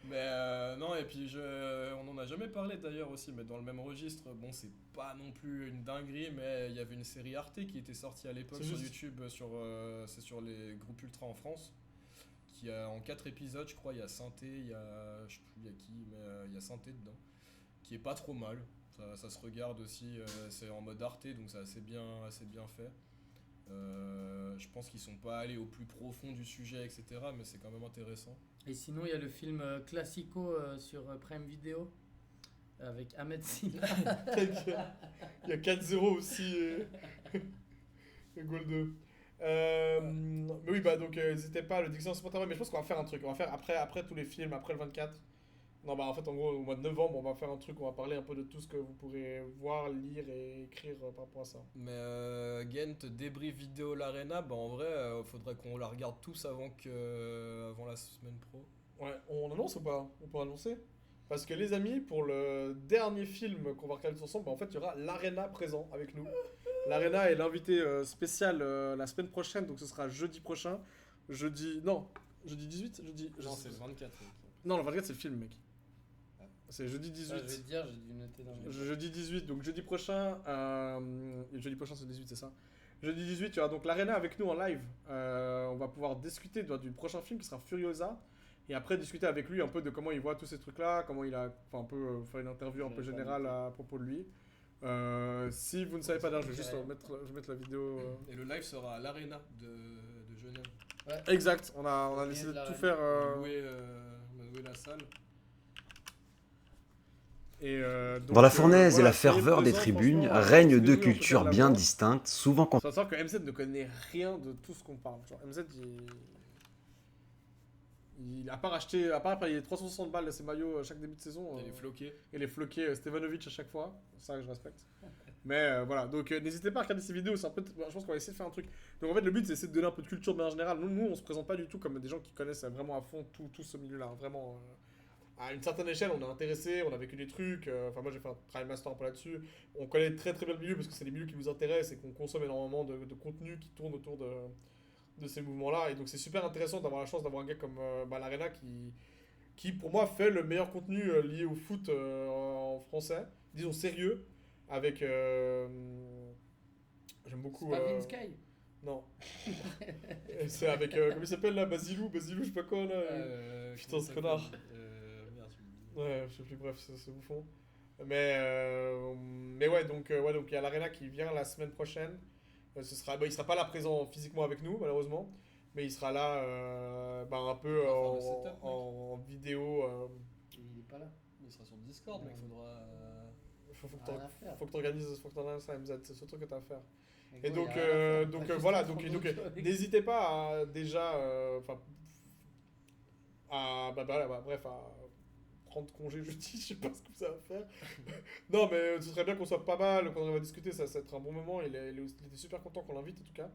Mais non, et puis on en a jamais parlé d'ailleurs aussi, mais dans le même registre, bon, c'est pas non plus une dinguerie, mais il y avait une série Arte qui était sortie à l'époque sur YouTube, c'est sur les groupes ultra en France, qui a en 4 épisodes, je crois, il y a Synthé, je sais plus il y a qui, mais il y a Synthé dedans, qui est pas trop mal. Ça se regarde aussi, c'est en mode Arte, donc c'est assez bien fait. Je pense qu'ils sont pas allés au plus profond du sujet, etc., mais c'est quand même intéressant. Et sinon, il y a le film Classico sur Prime Video avec Ahmed Silla. Il y a 4-0 aussi. Et goal 2. Mais oui, bah donc n'hésitez pas, le Dixon spontané. Mais je pense qu'on va faire un truc. On va faire après tous les films, après le 24. Non, bah en fait, en gros, au mois de novembre, on va faire un truc, on va parler un peu de tout ce que vous pourrez voir, lire et écrire par rapport à ça. Mais Ghent, débrief vidéo l'Arena, bah en vrai, faudrait qu'on la regarde tous avant la semaine pro. Ouais, on annonce ou pas? On peut annoncer? Parce que les amis, pour le dernier film qu'on va regarder tous ensemble, bah en fait, il y aura l'Arena présent avec nous. L'Arena est l'invité spécial la semaine prochaine, donc ce sera jeudi prochain. Jeudi 18? Non, c'est le 24. Non, le 24, c'est le film, mec. C'est jeudi 18. Ah, je vais te dire, j'ai dû noter dans mes... Jeudi 18, donc jeudi prochain. Jeudi prochain, c'est le 18, c'est ça. Jeudi 18, il y aura donc l'Arena avec nous en live. On va pouvoir discuter du prochain film qui sera Furiosa. Et après discuter avec lui un peu de comment il voit tous ces trucs-là, comment il a... Enfin, un peu faire une interview un peu générale à propos de lui. Si vous ne savez pas d'ailleurs, je vais juste mettre la vidéo... Et le live sera à l'Arena de Genève. Ouais. Exact, on a décidé de tout faire... On a loué la salle. Et, donc, Dans la fournaise et voilà, la ferveur soyez des présents, tribunes franchement, règnent suivez-nous, deux on peut faire cultures la bien voix. distinctes, souvent Faut savoir que MZ ne connaît rien de tout ce qu'on parle. Genre MZ, il a pas racheté, à part payer 360 balles de ses maillots chaque début de saison. Il est floqué. Et les floqués Stevanovic à chaque fois. Ça, je respecte. Mais voilà, donc n'hésitez pas à regarder ces vidéos. C'est un peu je pense qu'on va essayer de faire un truc. Donc en fait, le but, c'est essayer de donner un peu de culture bien en général. Nous, on se présente pas du tout comme des gens qui connaissent vraiment à fond tout ce milieu-là. Vraiment, à une certaine échelle, on est intéressé, on a vécu des trucs. Enfin, moi, j'ai fait un travail master un peu là-dessus. On connaît très très bien le milieu parce que c'est des milieux qui nous intéressent et qu'on consomme énormément de contenu qui tourne autour de ces mouvements-là. Et donc, c'est super intéressant d'avoir la chance d'avoir un gars comme l'Arena qui, pour moi, fait le meilleur contenu lié au foot en français. Disons sérieux. Avec. J'aime beaucoup. C'est pas Vince Sky. Non. C'est avec. Comment il s'appelle là, Basilou, je sais pas quoi là. Putain, ce connard. Merde, tu me dis. Ouais, je sais plus, bref, c'est bouffon. Mais ouais, donc il y a l'Arena qui vient la semaine prochaine. Il sera pas là présent physiquement avec nous, malheureusement. Mais il sera là un peu en vidéo. Il est pas là. Il sera sur Discord, mec. Faudra. Faut que Rien à faire. t'organises, faut que t'en aies ça, MZ, c'est ce truc que t'as à faire. Et gros, donc, y a rien à faire. donc T'as juste voilà, à donc prendre d'autres choses. n'hésitez pas à déjà, bref, à prendre congé jeudi, je sais pas ce que ça va faire. Non, mais ce serait bien qu'on soit pas mal, qu'on va discuter, ça va être un bon moment. Il était super content qu'on l'invite en tout cas.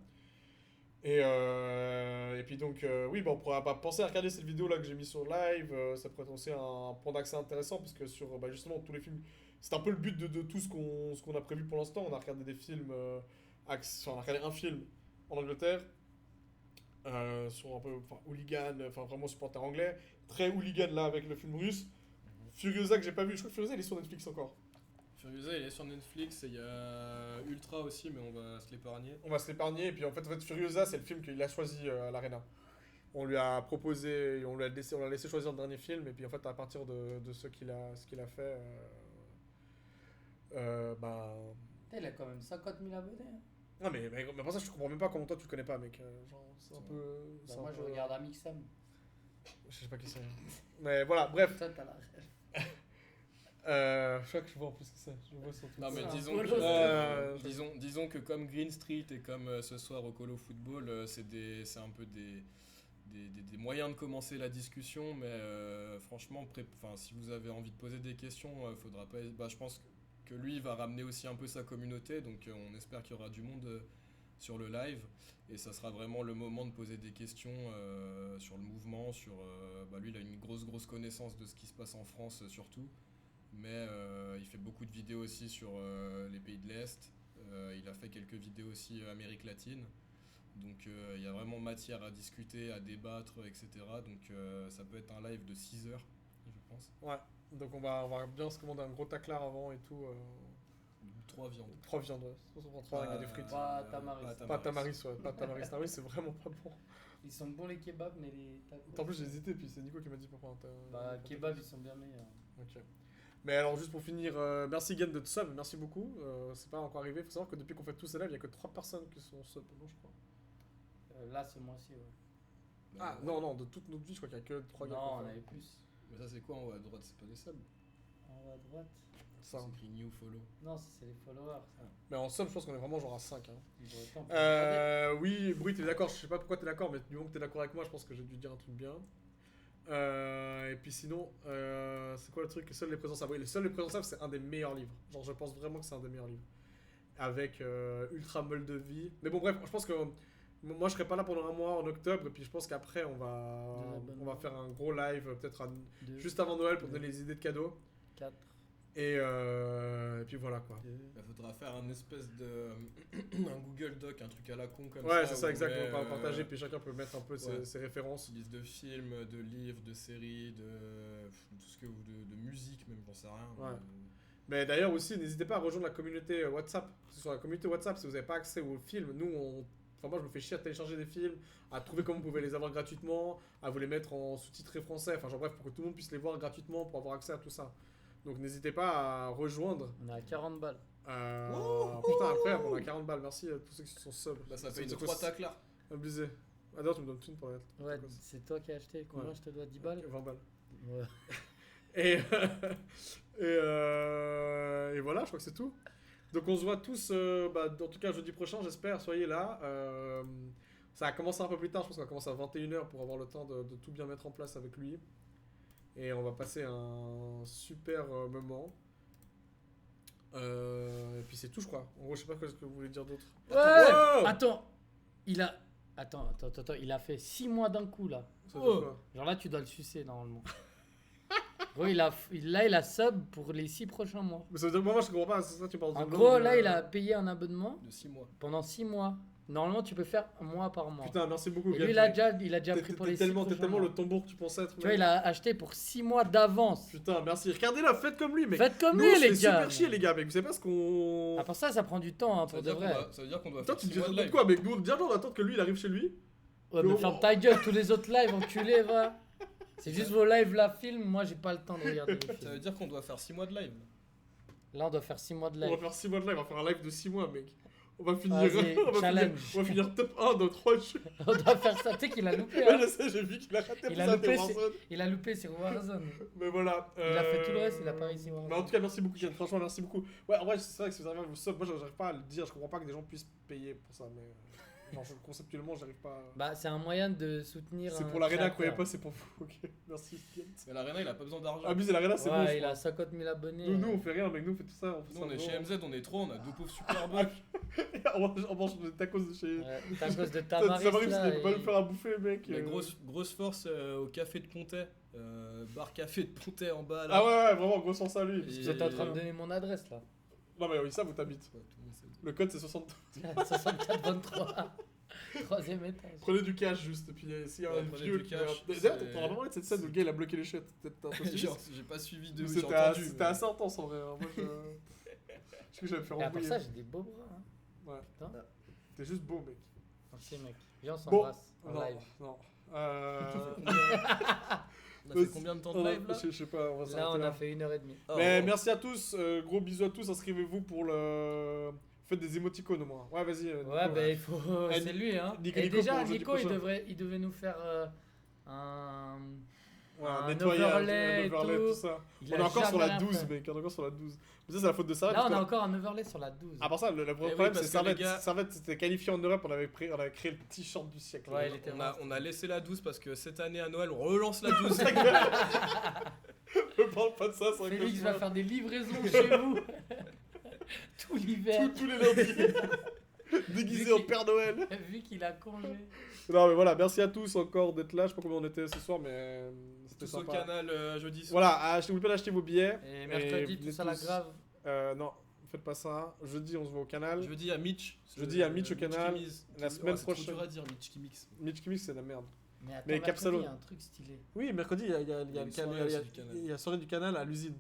Et puis donc, oui, on pourra penser à regarder cette vidéo là que j'ai mis sur live. Ça pourrait être aussi un point d'accès intéressant parce que sur justement tous les films, c'est un peu le but de tout ce qu'on a prévu pour l'instant. On a regardé des films, on a regardé un film en Angleterre sur un peu hooligan, vraiment supporter anglais, très hooligan là avec le film russe. Furiosa que j'ai pas vu, je crois que Furiosa il est sur Netflix encore. Furiosa, il est sur Netflix et il y a Ultra aussi, mais on va se l'épargner. On va se l'épargner et puis en fait Furiosa c'est le film qu'il a choisi à l'Arena. On lui a proposé, on l'a laissé choisir le dernier film et puis en fait à partir de ce qu'il a fait, Il a quand même 50 000 abonnés. Hein. Non mais pour ça je comprends même pas comment toi tu le connais pas mec. Genre c'est un peu. Bah, moi je regarde Amixem. Je sais pas qui c'est. Mais voilà, bref. Toi t'as la Je crois que je vois en plus ce que c'est. Je vois sur tout. Non mais disons que comme Green Street et comme ce soir au Colo Football, c'est un peu des moyens de commencer la discussion, mais franchement, si vous avez envie de poser des questions, faudra pas. Je pense que lui il va ramener aussi un peu sa communauté, donc on espère qu'il y aura du monde sur le live et ça sera vraiment le moment de poser des questions sur le mouvement, lui il a une grosse connaissance de ce qui se passe en France surtout. Mais il fait beaucoup de vidéos aussi sur les pays de l'Est. Il a fait quelques vidéos aussi Amérique latine. Donc il y a vraiment matière à discuter, à débattre, etc. Donc ça peut être un live de 6 heures, je pense. Ouais, donc on va bien se commander un gros taclard avant et tout. 3 viandes. 3 viandes, ouais. On prend 3 avec des frites. Pas tamaris. Pas tamaris, ouais. Pas tamaris. Tamaris, c'est vraiment pas bon. Ils sont bons les kebabs, mais les tacos. En plus j'ai hésité, puis c'est Nico qui m'a dit pourquoi. Kebabs ils sont bien meilleurs. Ok. Mais alors juste pour finir, merci Gen de sub, merci beaucoup. C'est pas encore arrivé, faut savoir que depuis qu'on fait tous ces lives, il y a que 3 personnes qui sont sub, non je crois. Là ce mois-ci ouais. Ah non, de toute notre vie je crois qu'il y a que 3 gars. Non, on avait plus. Mais ça c'est quoi en haut à droite, c'est pas des subs? En haut à droite. Ça. C'est écrit new follow. Non, c'est les followers ça. Mais en sub je pense qu'on est vraiment genre à 5. Hein. Oui. Oui, Bruit, t'es d'accord, je sais pas pourquoi t'es d'accord, mais du moment que t'es d'accord avec moi, je pense que j'ai dû dire un truc bien. Et puis sinon, c'est quoi le truc? Seuls les présents savent. Oui, Seuls les présents savent, c'est un des meilleurs livres. Genre, je pense vraiment que c'est un des meilleurs livres. Avec Ultra Moldavie. Mais bon, bref, je pense que moi je serai pas là pendant un mois en octobre. Et puis je pense qu'après, on va faire un gros live, peut-être juste avant Noël pour donner les idées de cadeaux. 4. Et puis voilà quoi. Il faudra faire un espèce de. un Google Doc, un truc à la con comme ça. Ouais, c'est ça, exactement. On va partager, puis chacun peut mettre un peu ses références. Liste de films, de livres, de séries, de tout ce que vous. de musique, même, j'en sais rien. Ouais. Mais d'ailleurs aussi, n'hésitez pas à rejoindre la communauté WhatsApp. Parce que sur la communauté WhatsApp, si vous n'avez pas accès aux films, enfin moi je me fais chier à télécharger des films, à trouver comment vous pouvez les avoir gratuitement, à vous les mettre en sous-titré français, enfin genre bref, pour que tout le monde puisse les voir gratuitement, pour avoir accès à tout ça. Donc n'hésitez pas à rejoindre. On est à 40 balles. Putain, incroyable, on a 40 balles, merci à tous ceux qui sont subs. Bah, ça paye de 3 tacles là. Abusé. Ah d'ailleurs, tu me donnes une pour la lettre. Ouais, c'est toi qui as acheté. Combien Ouais. je te dois 10 balles? 20 balles. Ouais. Et, et voilà, je crois que c'est tout. Donc on se voit tous, en tout cas jeudi prochain, j'espère, soyez là. Ça a commencé un peu plus tard, je pense qu'on va commencer à 21h pour avoir le temps de tout bien mettre en place avec lui. Et on va passer un super moment. Et puis c'est tout, je crois. En gros, je sais pas ce que vous voulez dire d'autre. Ouais. Wow. Attends, il a... Attends, il a fait 6 mois d'un coup là. Ça veut dire quoi? Genre là, tu dois le sucer normalement. Gros, il a sub pour les 6 prochains mois. Mais ça veut dire que moi je comprends pas, c'est ça tu parles de En blog, gros, là, il a payé un abonnement De 6 mois. pendant 6 mois. Normalement, tu peux faire un mois par mois. Putain, merci beaucoup. Et Gab. lui, il a déjà pris pour les 6 T'es prochains tellement mois. le tambour que tu pensais être. Tu vois, il a acheté pour 6 mois d'avance. Putain, merci. Regardez-la, faites comme lui, mec. Faites comme Nous, lui, on se les fait gars. super chier, les gars, mec. Vous savez pas ce qu'on. Ah, pour ça prend du temps, hein, Ça pour veut de dire vrai. ça veut dire qu'on doit Toi, faire tu 6 dis mois de de live. quoi, mec? Nous, déjà, on attend que lui, il arrive chez lui. Ouais, mais Mais ferme ta gueule, tous les autres lives, enculé, va. C'est juste vos lives, la film. Moi, j'ai pas le temps de regarder les Ça films. veut dire qu'on doit faire 6 mois de live. Là, on doit faire 6 mois de On va live. faire 6 mois de live, on va faire un live de 6 mois, mec. On va finir. Vas-y, on challenge. va finir top 1 dans 3 jeux. On doit faire ça. Tu sais qu'il a loupé, Ouais, hein. je sais, j'ai vu qu'il a raté pour Il a ça, loupé, des Warzone. Il a loupé sur Warzone. Mais voilà. Il a fait tout le reste, il a pas réussi Warzone. Mais en tout cas, merci beaucoup, Ken. Franchement, merci beaucoup. Ouais, en vrai, c'est vrai que si vous arrivez à vous sub, moi, j'arrive pas à le dire. Je comprends pas que des gens puissent payer pour ça, mais. Genre, conceptuellement, j'arrive pas. Bah, c'est un moyen de soutenir. C'est un pour l'Arena, créateur. croyez pas, c'est pour vous. Ok, merci, Ken. Mais l'Arena, il a pas besoin d'argent. Abusez l'Arena, c'est Ouais, bon. je il a crois. 50 000 abonnés. Nous, on fait rien, mec. Nous, on fait tout ça. On fait Nous, ça on est vraiment. chez MZ, on est 3, on a 2 pauvres super bucks. On mange des tacos de chez. Ouais, c'est à cause de Ça Tamaris. m'arrive parce là, qu'il peut pas et- nous faire à bouffer, mec. Mais grosse force au café de Pontet. Bar café de Pontet en bas là. Ah ouais, vraiment, gros sens à lui. Vous êtes en train de donner mon adresse là. Non, mais oui, ça, vous t'habites. Ouais, tout le monde sait. Le code, c'est 60. 64-23. 3ème étage. Prenez du cash juste, et puis s'il y a Ouais, un prenez vieux du qui. cash, D'ailleurs, c'est- t'en as pas parlé de cette scène où le gars il a bloqué les chiottes. Peut-être un peu Genre, j'ai pas suivi de Mais où j'ai C'était entendu. c'était assez intense en vrai. Hein. Moi, je. Je sais que j'allais me faire Et à part embrouiller. ça, j'ai des beaux bras. Hein. Ouais. Putain. T'es juste beau, mec. Merci mec. Viens, on Bon. s'embrasse en Non, live. non. On a fait combien de temps de live là Je sais pas, on va Là, s'arrêter on là. a fait 1h30. Ah, Mais bon. merci à tous, gros bisous à tous, inscrivez-vous pour le. Faites des émoticônes au moins. Ouais, vas-y. Ouais, bah il faut. Eh, C'est lui, hein. Nico, Et Nico, déjà, pour jeudi Nico, prochain. il devait nous faire un. Ouais, un nettoyage, overlay et tout tout. ça. Il On a est encore sur jamais la rien 12, fait. mec. On est encore sur la 12. Mais ça, c'est la faute de Servette. Là, on parce a que- encore un overlay sur la 12. À part ça, le oui, problème, parce c'est que les Servette. gars- Servette, c'était qualifié en Europe, on avait créé le t-shirt du siècle. Ouais, il était On a laissé la 12 parce que cette année à Noël, on relance la 12. Ne parle pas de ça, c'est vrai que Félix je- va faire des livraisons chez vous. Tout l'hiver. tous les lundis. Déguisé en Père Noël. Vu qu'il a congé. Non, mais voilà, merci à tous encore d'être là. Je sais pas combien on était ce soir, mais c'était Tous au sympa. canal jeudi soir. Voilà, n'oubliez pas d'acheter vos billets. Et mercredi, venez tous à la tous. grave. Non, faites pas ça. Jeudi, on se voit au canal. Jeudi à Mitch. Jeudi à Mitch au canal. qui mise. La semaine C'est trop prochaine. dur à dire, Mitch qui mixe. Mitch Kimix, c'est de la merde. Mais attends, Mais mercredi, Capsalo. il y a un truc stylé. Oui, mercredi, il y a une soirée aussi du canal. il y a la soirée du canal à l'usine.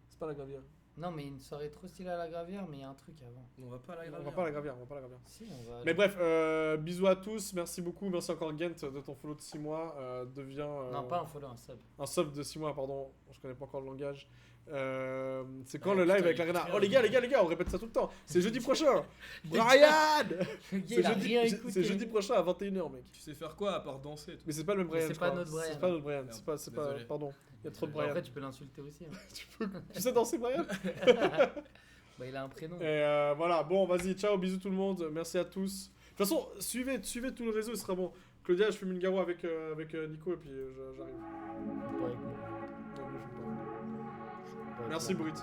C'est pas la gravière. Non, mais une soirée trop stylée à la gravière, mais il y a un truc avant. On va pas à la On va gravière. pas à la gravière, on va pas à la gravière. Si, on va. Mais bref, bisous à tous, merci beaucoup, merci encore Gent de ton follow de 6 mois, devient... Non, pas un follow, un sub. Un sub de 6 mois, pardon, je connais pas encore le langage. C'est quand Ah, le live putain, avec il est l'Arena? très Oh les gars, on répète ça tout le temps. C'est jeudi prochain. Brian. Le gars, C'est il a rien jeudi, écouté. c'est jeudi prochain à 21h, mec. Tu sais faire quoi à part danser toi Mais c'est pas le même Mais Brian. c'est je pas crois. notre Brian. C'est pas notre Brian. Merde, C'est pas. désolé. Pardon. Il y a trop de En Brian. fait, tu peux l'insulter aussi. Hein. Tu sais danser, Brian? Bah, il a un prénom. Et voilà, bon, vas-y, ciao, bisous tout le monde, merci à tous. De toute façon, suivez tout le réseau, ce sera bon. Claudia, je fume une garo avec Nico et puis j'arrive. Pas avec nous. Non, mais je fume pas. Pas avec Merci, nous. Brut.